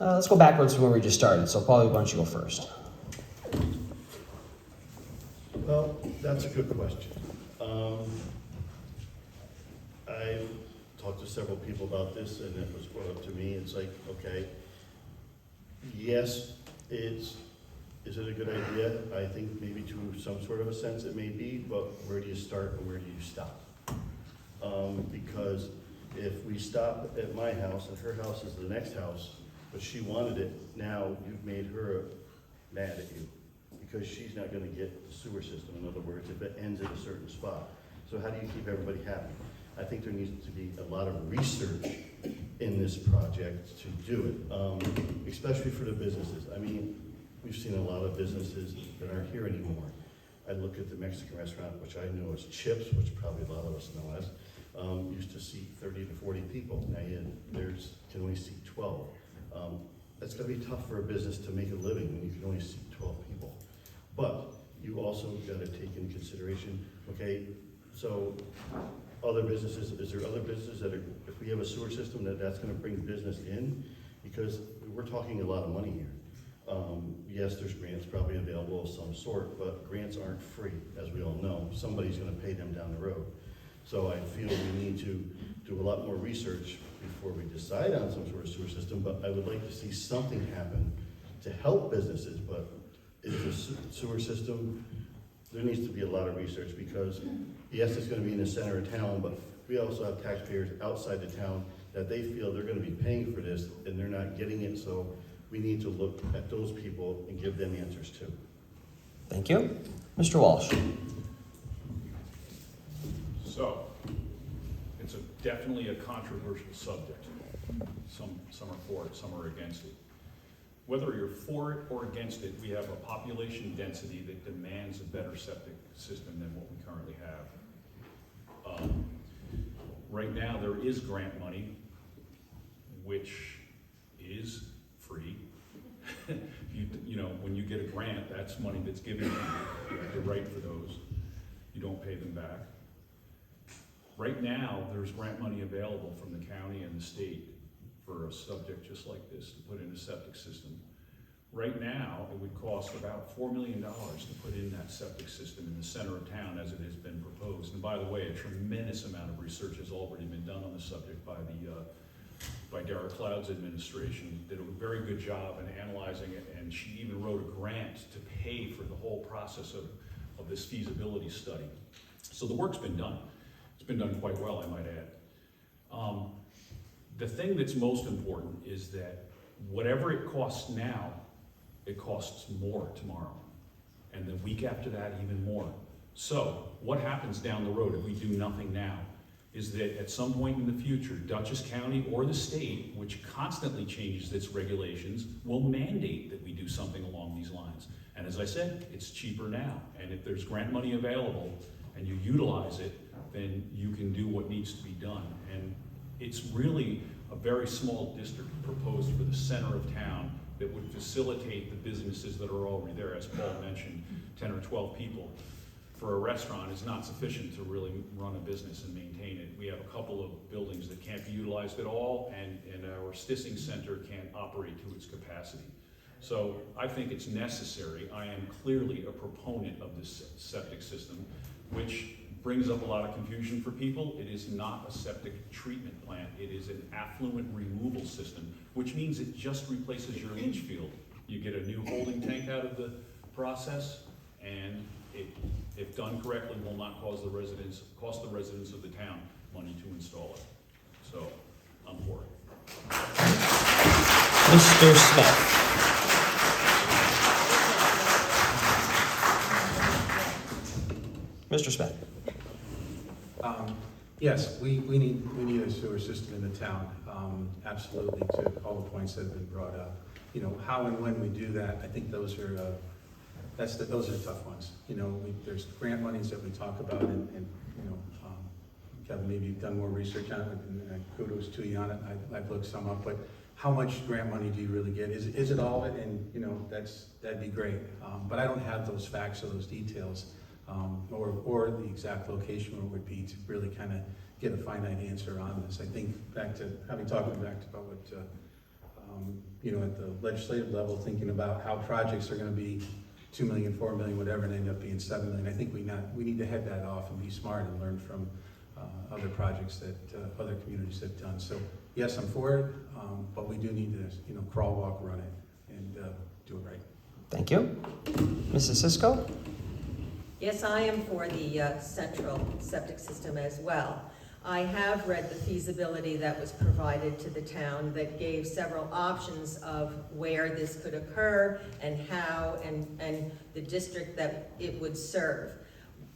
Speaker 1: Let's go backwards from where we just started. So Paul, why don't you go first?
Speaker 7: Well, that's a good question. I've talked to several people about this, and it was brought up to me. It's like, okay, yes, is it a good idea? I think maybe to some sort of a sense it may be, but where do you start and where do you stop? Because if we stop at my house and her house is the next house, but she wanted it, now you've made her mad at you because she's not gonna get the sewer system. In other words, if it ends at a certain spot. So how do you keep everybody happy? I think there needs to be a lot of research in this project to do it, especially for the businesses. I mean, we've seen a lot of businesses that aren't here anymore. I look at the Mexican restaurant, which I know as Chips, which probably a lot of us know as, used to seat 30 to 40 people. Now can only seat 12. That's gonna be tough for a business to make a living when you can only seat 12 people. But you also gotta take into consideration, okay, so other businesses, is there other businesses that are, if we have a sewer system, that's gonna bring business in? Because we're talking a lot of money here. Yes, there's grants probably available of some sort, but grants aren't free, as we all know. Somebody's gonna pay them down the road. So I feel we need to do a lot more research before we decide on some sort of sewer system, but I would like to see something happen to help businesses. But is the sewer system, there needs to be a lot of research because yes, it's gonna be in the center of town, but we also have taxpayers outside the town that they feel they're gonna be paying for this and they're not getting it, so we need to look at those people and give them answers too.
Speaker 1: Thank you. Mr. Walsh.
Speaker 8: So, it's definitely a controversial subject. Some are for it, some are against it. Whether you're for it or against it, we have a population density that demands a better septic system than what we currently have. Right now, there is grant money, which is free. You know, when you get a grant, that's money that's given to you. You have to write for those. You don't pay them back. Right now, there's grant money available from the county and the state for a subject just like this to put in a septic system. Right now, it would cost about $4 million to put in that septic system in the center of town as it has been proposed. And by the way, a tremendous amount of research has already been done on the subject by Dara Cloud's administration. Did a very good job in analyzing it, and she even wrote a grant to pay for the whole process of this feasibility study. So the work's been done. It's been done quite well, I might add. The thing that's most important is that whatever it costs now, it costs more tomorrow. And the week after that, even more. So what happens down the road if we do nothing now is that at some point in the future, Dutchess County or the state, which constantly changes its regulations, will mandate that we do something along these lines. And as I said, it's cheaper now. And if there's grant money available and you utilize it, then you can do what needs to be done. And it's really a very small district proposed for the center of town that would facilitate the businesses that are already there. As Paul mentioned, 10 or 12 people for a restaurant is not sufficient to really run a business and maintain it. We have a couple of buildings that can't be utilized at all, and our Stissing Center can't operate to its capacity. So I think it's necessary. I am clearly a proponent of this septic system, which brings up a lot of confusion for people. It is not a septic treatment plant. It is an affluent removal system, which means it just replaces your leach field. You get a new holding tank out of the process, and it, if done correctly, will not cost the residents of the town money to install it. So I'm for it.
Speaker 1: Mr. Smith. Mr. Smith.
Speaker 6: Yes, we need a sewer system in the town, absolutely, to all the points that have been brought up. You know, how and when we do that, I think those are those are tough ones. You know, there's grant monies that we talk about, and you know, Kevin, maybe you've done more research on it, and kudos to you on it. I've looked some up, but how much grant money do you really get? Is it all of it? And you know, that'd be great. But I don't have those facts or those details. Or the exact location where it would be to really kind of get a finite answer on this. I think having talked back to about what at the legislative level, thinking about how projects are gonna be 2 million, 4 million, whatever, and end up being 7 million. I think we need to head that off and be smart and learn from other projects that other communities have done. So yes, I'm for it, but we do need to, crawl, walk, run it, and do it right.
Speaker 1: Thank you. Mrs. Sisco?
Speaker 11: Yes, I am for the central septic system as well. I have read the feasibility that was provided to the town that gave several options of where this could occur and how and the district that it would serve.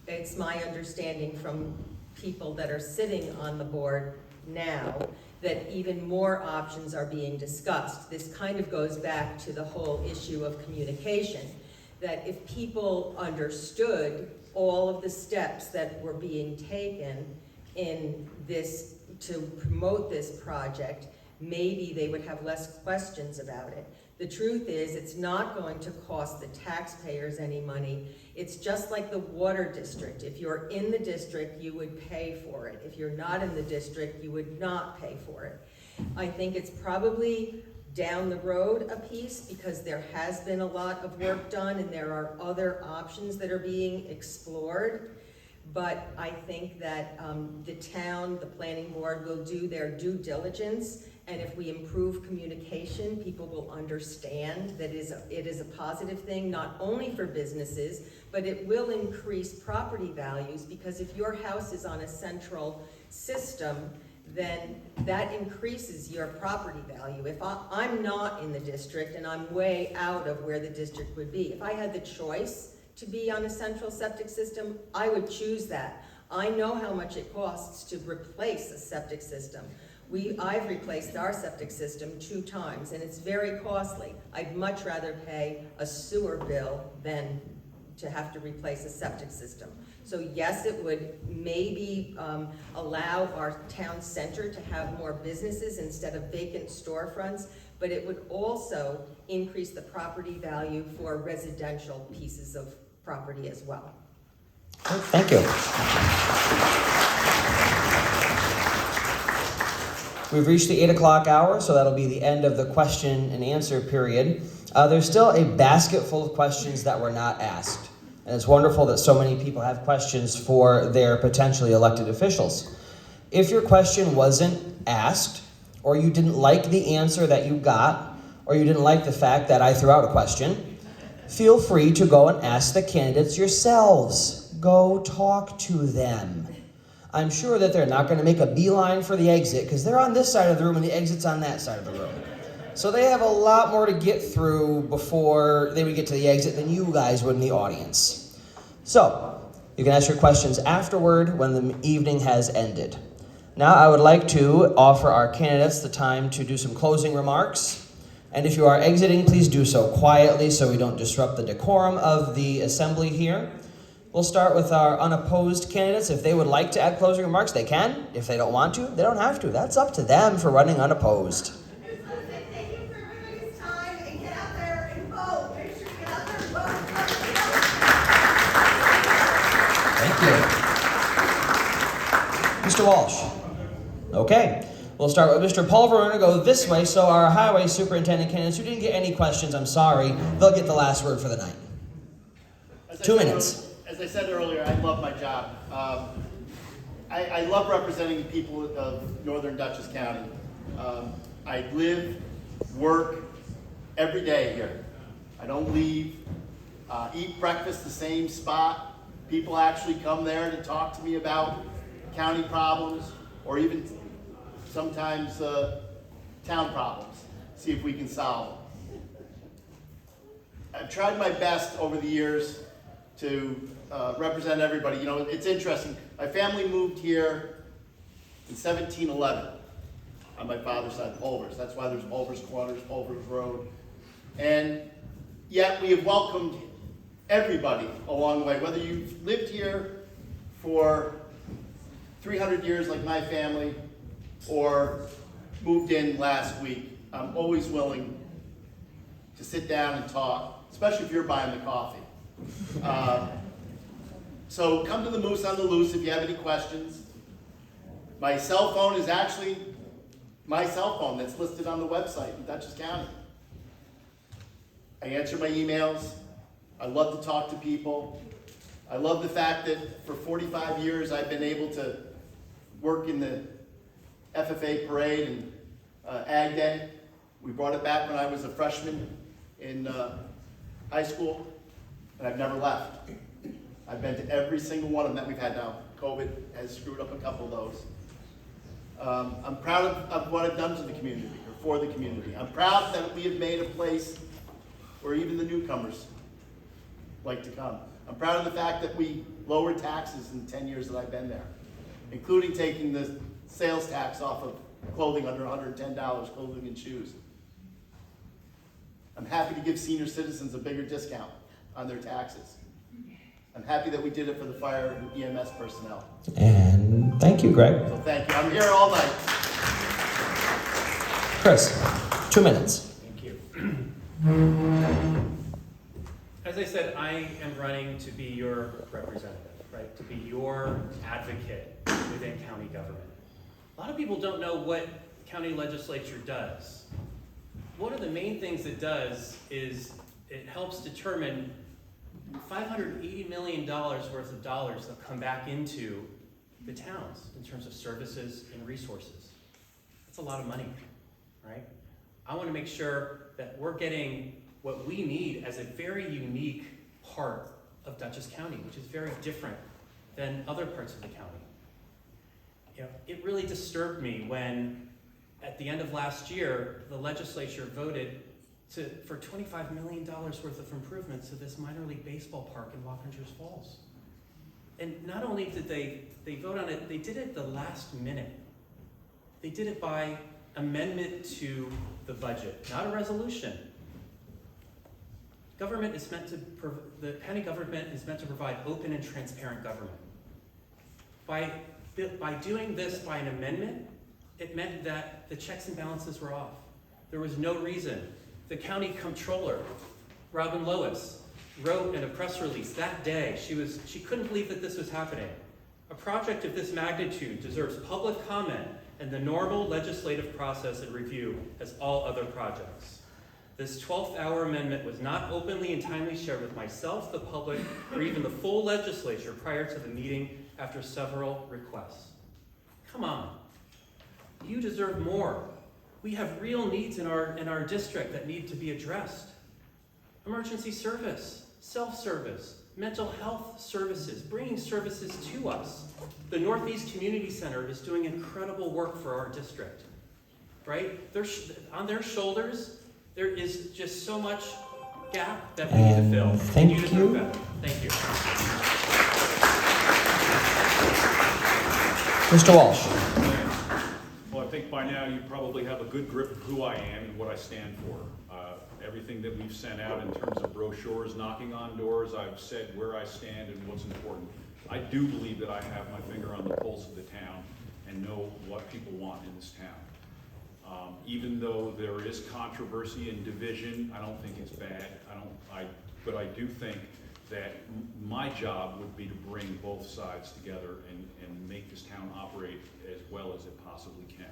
Speaker 11: It's my understanding from people that are sitting on the board now that even more options are being discussed. This kind of goes back to the whole issue of communication, that if people understood all of the steps that were being taken in this to promote this project, maybe they would have less questions about it. The truth is, it's not going to cost the taxpayers any money. It's just like the water district. If you're in the district, you would pay for it. If you're not in the district, you would not pay for it. I think it's probably down the road a piece because there has been a lot of work done and there are other options that are being explored. But I think that the town, the planning board will do their due diligence, and if we improve communication, people will understand that it is a positive thing, not only for businesses, but it will increase property values, because if your house is on a central system, then that increases your property value. If I'm not in the district and I'm way out of where the district would be, if I had the choice to be on a central septic system, I would choose that. I know how much it costs to replace a septic system. I've replaced our septic system 2 times, and it's very costly. I'd much rather pay a sewer bill than to have to replace a septic system. So yes, it would maybe allow our town center to have more businesses instead of vacant storefronts, but it would also increase the property value for residential pieces of property as well.
Speaker 1: Thank you. We've reached the 8 o'clock hour, so that'll be the end of the question and answer period. There's still a basket full of questions that were not asked. And it's wonderful that so many people have questions for their potentially elected officials. If your question wasn't asked, or you didn't like the answer that you got, or you didn't like the fact that I threw out a question, feel free to go and ask the candidates yourselves. Go talk to them. I'm sure that they're not going to make a beeline for the exit because they're on this side of the room and the exit's on that side of the room. So they have a lot more to get through before they would get to the exit than you guys would in the audience. So you can ask your questions afterward when the evening has ended. Now I would like to offer our candidates the time to do some closing remarks. And if you are exiting, please do so quietly so we don't disrupt the decorum of the assembly here. We'll start with our unopposed candidates. If they would like to add closing remarks, they can. If they don't want to, they don't have to. That's up to them for running unopposed.
Speaker 10: I just want to say thank you for everybody's time and get out there and vote. Make sure you get out there and vote.
Speaker 1: Thank you. Mr. Walsh. Okay. We'll start with Mr. Pulver. We're going to go this way, so our highway superintendent candidates who didn't get any questions, I'm sorry, they'll get the last word for the night. 2 minutes.
Speaker 12: As I said earlier, I love my job. I love representing the people of northern Dutchess County. I live, work every day here. I don't leave, eat breakfast the same spot. People actually come there to talk to me about county problems or even sometimes town problems, see if we can solve them. I've tried my best over the years to represent everybody. You know, it's interesting. My family moved here in 1711 on my father's side, Pulvers. That's why there's Pulvers Quarters, Pulvers Road. And yet we have welcomed everybody along the way, whether you've lived here for 300 years like my family or moved in last week. I'm always willing to sit down and talk, especially if you're buying the coffee. So come to the Moose on the Loose if you have any questions. My cell phone is actually my cell phone that's listed on the website in Dutchess County. I answer my emails. I love to talk to people. I love the fact that for 45 years I've been able to work in the FFA parade and Ag Day. We brought it back when I was a freshman in high school, and I've never left. I've been to every single one of them that we've had now. COVID has screwed up a couple of those. I'm proud of what I've done to the community, or for the community. I'm proud that we have made a place where even the newcomers like to come. I'm proud of the fact that we lowered taxes in the 10 years that I've been there, including taking the sales tax off of clothing under $110, clothing and shoes. I'm happy to give senior citizens a bigger discount on their taxes. I'm happy that we did it for the fire and EMS personnel.
Speaker 1: And thank you, Greg.
Speaker 12: So thank you. I'm here all night.
Speaker 1: Chris, 2 minutes.
Speaker 9: Thank you. As I said, I am running to be your representative, right? To be your advocate within county government. A lot of people don't know what county legislature does. One of the main things it does is it helps determine $580 million worth of dollars that come back into the towns in terms of services and resources. That's a lot of money, right? I want to make sure that we're getting what we need as a very unique part of Dutchess County, which is very different than other parts of the county. You know, it really disturbed me when, at the end of last year, the legislature voted for $25 million worth of improvements to this minor league baseball park in Wappingers Falls. And not only did they vote on it, they did it the last minute. They did it by amendment to the budget, not a resolution. The county government is meant to provide open and transparent government. By doing this by an amendment, it meant that the checks and balances were off. There was no reason. The county comptroller, Robin Lois, wrote in a press release that day, she couldn't believe that this was happening. A project of this magnitude deserves public comment and the normal legislative process and review as all other projects. This 12th hour amendment was not openly and timely shared with myself, the public, or even the full legislature prior to the meeting after several requests. Come on. You deserve more. We have real needs in our district that need to be addressed. Emergency service, self-service, mental health services, bringing services to us. The Northeast Community Center is doing incredible work for our district, right? On their shoulders, there is just so much gap that we need to fill.
Speaker 1: Thank you.
Speaker 9: Thank you.
Speaker 1: Mr. Walsh.
Speaker 8: Well, I think by now you probably have a good grip of who I am and what I stand for. Everything that we've sent out in terms of brochures, knocking on doors, I've said where I stand and what's important. I do believe that I have my finger on the pulse of the town and know what people want in this town. Even though there is controversy and division, I don't think it's bad. But I do think that my job would be to bring both sides together and make this town operate as well as it possibly can.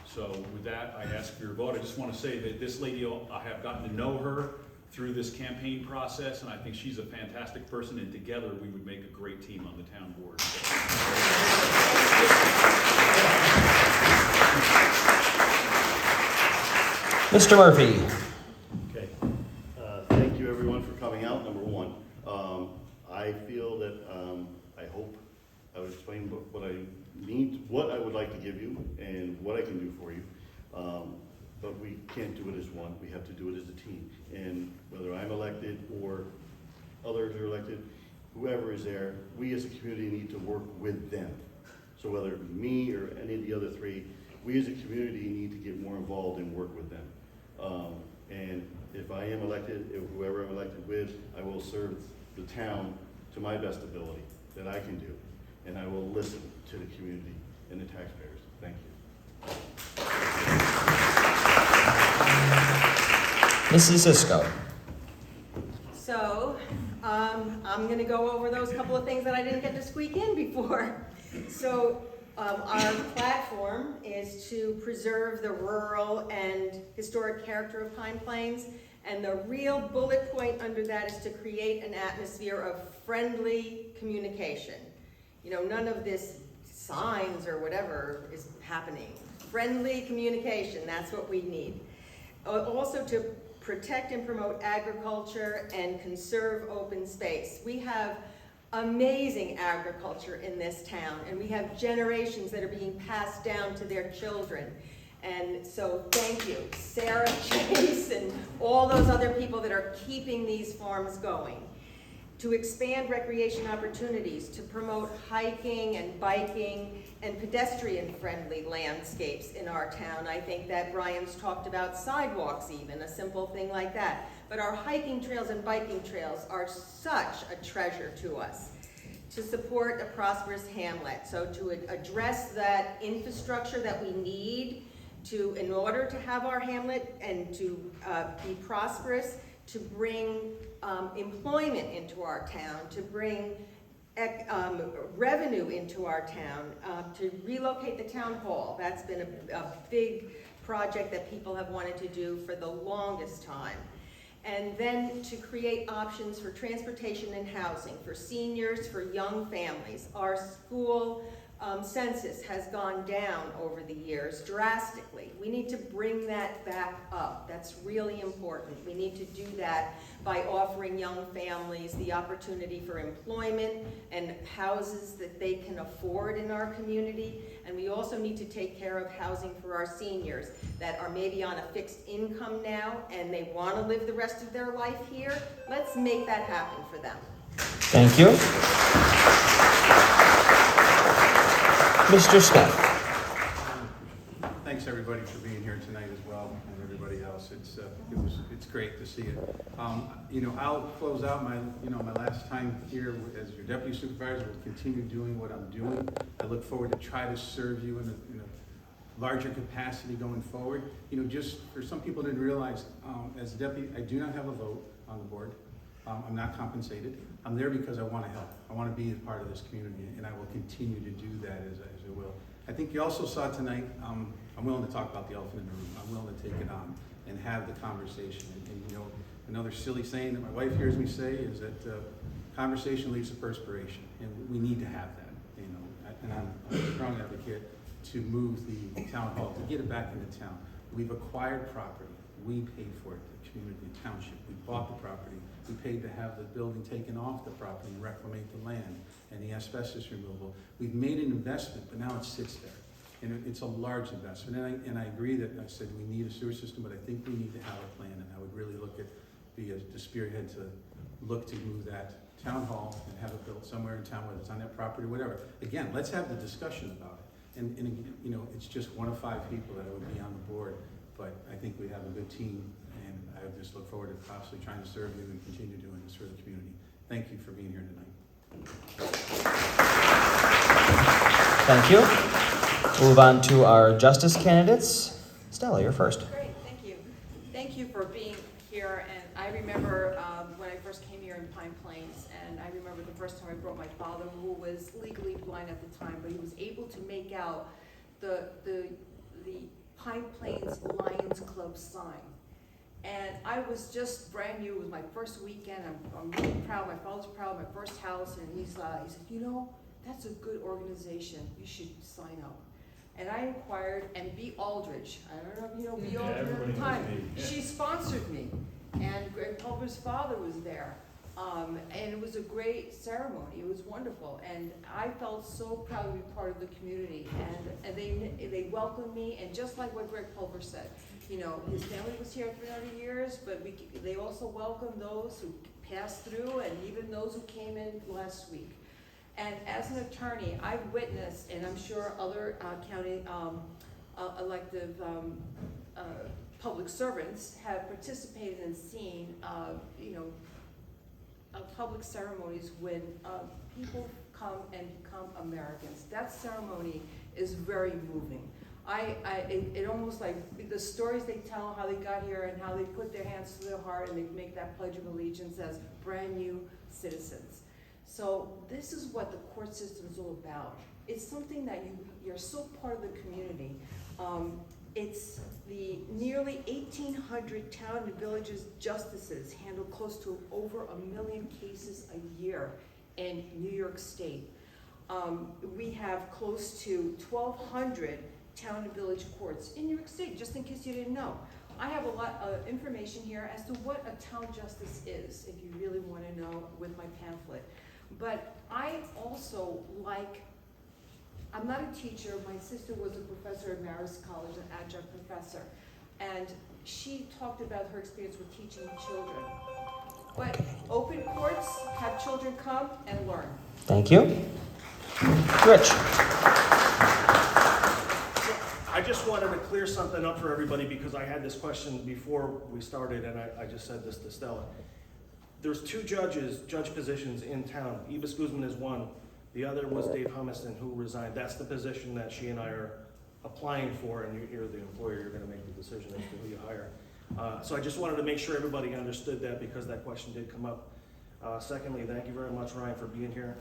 Speaker 8: So with that, I ask for your vote. I just want to say that this lady, I have gotten to know her through this campaign process, and I think she's a fantastic person, and together we would make a great team on the town board.
Speaker 1: Mr. Murphy.
Speaker 7: Okay. Thank you everyone for coming out, number one. I feel that, I hope I would explain what I need, what I would like to give you and what I can do for you. But we can't do it as one, we have to do it as a team. And whether I'm elected or others are elected, whoever is there, we as a community need to work with them. So whether it be me or any of the other three, we as a community need to get more involved and work with them. And if I am elected, if whoever I'm elected with, I will serve the town to my best ability that I can do. And I will listen to the community and the taxpayers. Thank you.
Speaker 1: Mrs. Sisco.
Speaker 11: So, I'm gonna go over those couple of things that I didn't get to squeak in before. So, Our platform is to preserve the rural and historic character of Pine Plains, and the real bullet point under that is to create an atmosphere of friendly communication. You know, none of this signs or whatever is happening. Friendly communication, that's what we need. Also to protect and promote agriculture and conserve open space. We have amazing agriculture in this town, and we have generations that are being passed down to their children. And so thank you, Sarah Chase and all those other people that are keeping these farms going. To expand recreation opportunities, to promote hiking and biking and pedestrian-friendly landscapes in our town. I think that Brian's talked about sidewalks even, a simple thing like that. But our hiking trails and biking trails are such a treasure to us. To support a prosperous hamlet, so to address that infrastructure that we need in order to have our hamlet and to be prosperous, to bring employment into our town, to bring revenue into our town, to relocate the town hall. That's been a big project that people have wanted to do for the longest time. And then to create options for transportation and housing for seniors, for young families. Our school census has gone down over the years drastically. We need to bring that back up. That's really important. We need to do that by offering young families the opportunity for employment and houses that they can afford in our community. And we also need to take care of housing for our seniors that are maybe on a fixed income now and they want to live the rest of their life here. Let's make that happen for them.
Speaker 1: Thank you. Mr. Smith.
Speaker 6: Thanks everybody for being here tonight as well, and everybody else. It's great to see it. You know, I'll close out my last time here as your deputy supervisor. Will continue doing what I'm doing. I look forward to try to serve you in a larger capacity going forward. You know, just for some people didn't realize, as a deputy, I do not have a vote on the board. I'm not compensated. I'm there because I want to help. I want to be a part of this community, and I will continue to do that as I will. I think you also saw tonight, I'm willing to talk about the elephant in the room. I'm willing to take it on and have the conversation. And you know, another silly saying that my wife hears me say is that conversation leads to perspiration, and we need to have that. You know, and I'm a strong advocate to move the town hall, to get it back into town. We've acquired property. We paid for it, the community, the township. We bought the property. We paid to have the building taken off the property and reclaim the land and the asbestos removal. We've made an investment, but now it sits there. And it's a large investment. And I agree that I said we need a sewer system, but I think we need to have a plan. And I would really look at the spearhead to look to move that town hall and have it built somewhere in town, whether it's on that property or whatever. Again, let's have the discussion about it. And you know, it's just one of 5 people that would be on the board, but I think we have a good team. I just look forward to possibly trying to serve you and continue doing this for the community. Thank you for being here tonight.
Speaker 1: Thank you. Move on to our justice candidates. Stella, you're first.
Speaker 5: Great, thank you. Thank you for being here. And I remember when I first came here in Pine Plains, and I remember the first time I brought my father, who was legally blind at the time, but he was able to make out the Pine Plains Lions Club sign. And I was just brand new. It was my first weekend. I'm really proud. My father's proud of my first house. And he said, you know, that's a good organization. You should sign up. And I inquired, and B. Aldridge, I don't know if you know B. Aldridge at the time. Yeah. She sponsored me. And Gregg Pulver's father was there. And it was a great ceremony. It was wonderful. And I felt so proud to be part of the community. And they welcomed me. And just like what Gregg Pulver said, you know, his family was here 300 years, but they also welcomed those who passed through and even those who came in last week. And as an attorney, I've witnessed, and I'm sure other county elective public servants have participated and seen, you know, public ceremonies when people come and become Americans. That ceremony is very moving. It almost like the stories they tell, how they got here and how they put their hands to their heart and they make that Pledge of Allegiance as brand new citizens. So this is what the court system is all about. It's something that you're so part of the community. It's the nearly 1,800 town and villages justices handle close to over 1 million cases a year in New York State. We have close to 1,200 town and village courts in New York State, just in case you didn't know. I have a lot of information here as to what a town justice is, if you really want to know, with my pamphlet. But I also I'm not a teacher. My sister was a professor at Marist College, an adjunct professor, and she talked about her experience with teaching children. But open courts have children come and learn.
Speaker 1: Thank you. Rich.
Speaker 4: I just wanted to clear something up for everybody because I had this question before we started, and I just said this to Stella. There's 2 judge positions in town. Eva Guzman is one. The other was Dave Humiston, who resigned. That's the position that she and I are applying for, and you're the employer. You're going to make the decision as to who you hire. So I just wanted to make sure everybody understood that because that question did come up. Secondly, thank you very much, Ryan, for being here.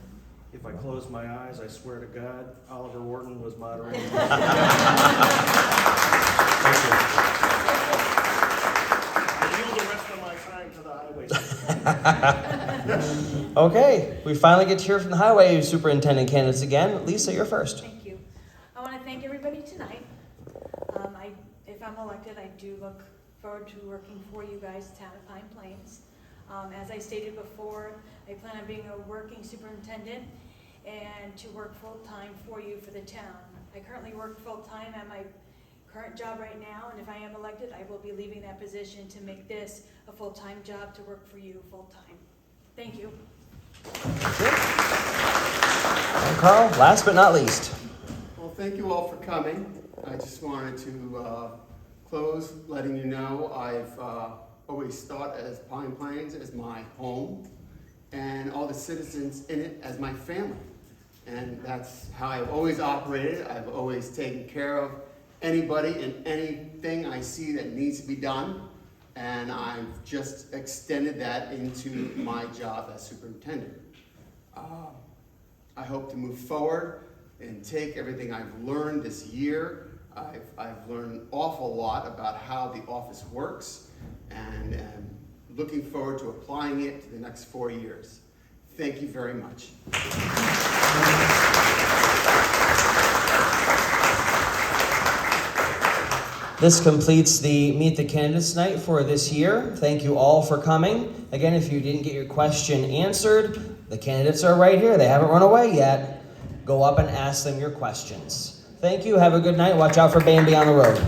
Speaker 4: If I close my eyes, I swear to God, Oliver Orton was moderating. Thank you. I yield the rest of my time to the highway.
Speaker 1: Okay, we finally get to hear from the highway superintendent candidates again. Lisa, you're first.
Speaker 3: Thank you. I want to thank everybody tonight. If I'm elected, I do look forward to working for you guys, town of Pine Plains. As I stated before, I plan on being a working superintendent and to work full-time for you for the town. I currently work full-time at my current job right now, and if I am elected, I will be leaving that position to make this a full-time job to work for you full-time. Thank you.
Speaker 1: And Carl, last but not least.
Speaker 2: Well, thank you all for coming. I just wanted to close letting you know I've always thought as Pine Plains as my home and all the citizens in it as my family. And that's how I've always operated. I've always taken care of anybody and anything I see that needs to be done. And I've just extended that into my job as superintendent. I hope to move forward and take everything I've learned this year. I've learned an awful lot about how the office works and am looking forward to applying it to the next 4 years. Thank you very much.
Speaker 1: This completes the Meet the Candidates night for this year. Thank you all for coming. Again, if you didn't get your question answered, the candidates are right here. They haven't run away yet. Go up and ask them your questions. Thank you. Have a good night. Watch out for Bambi on the road.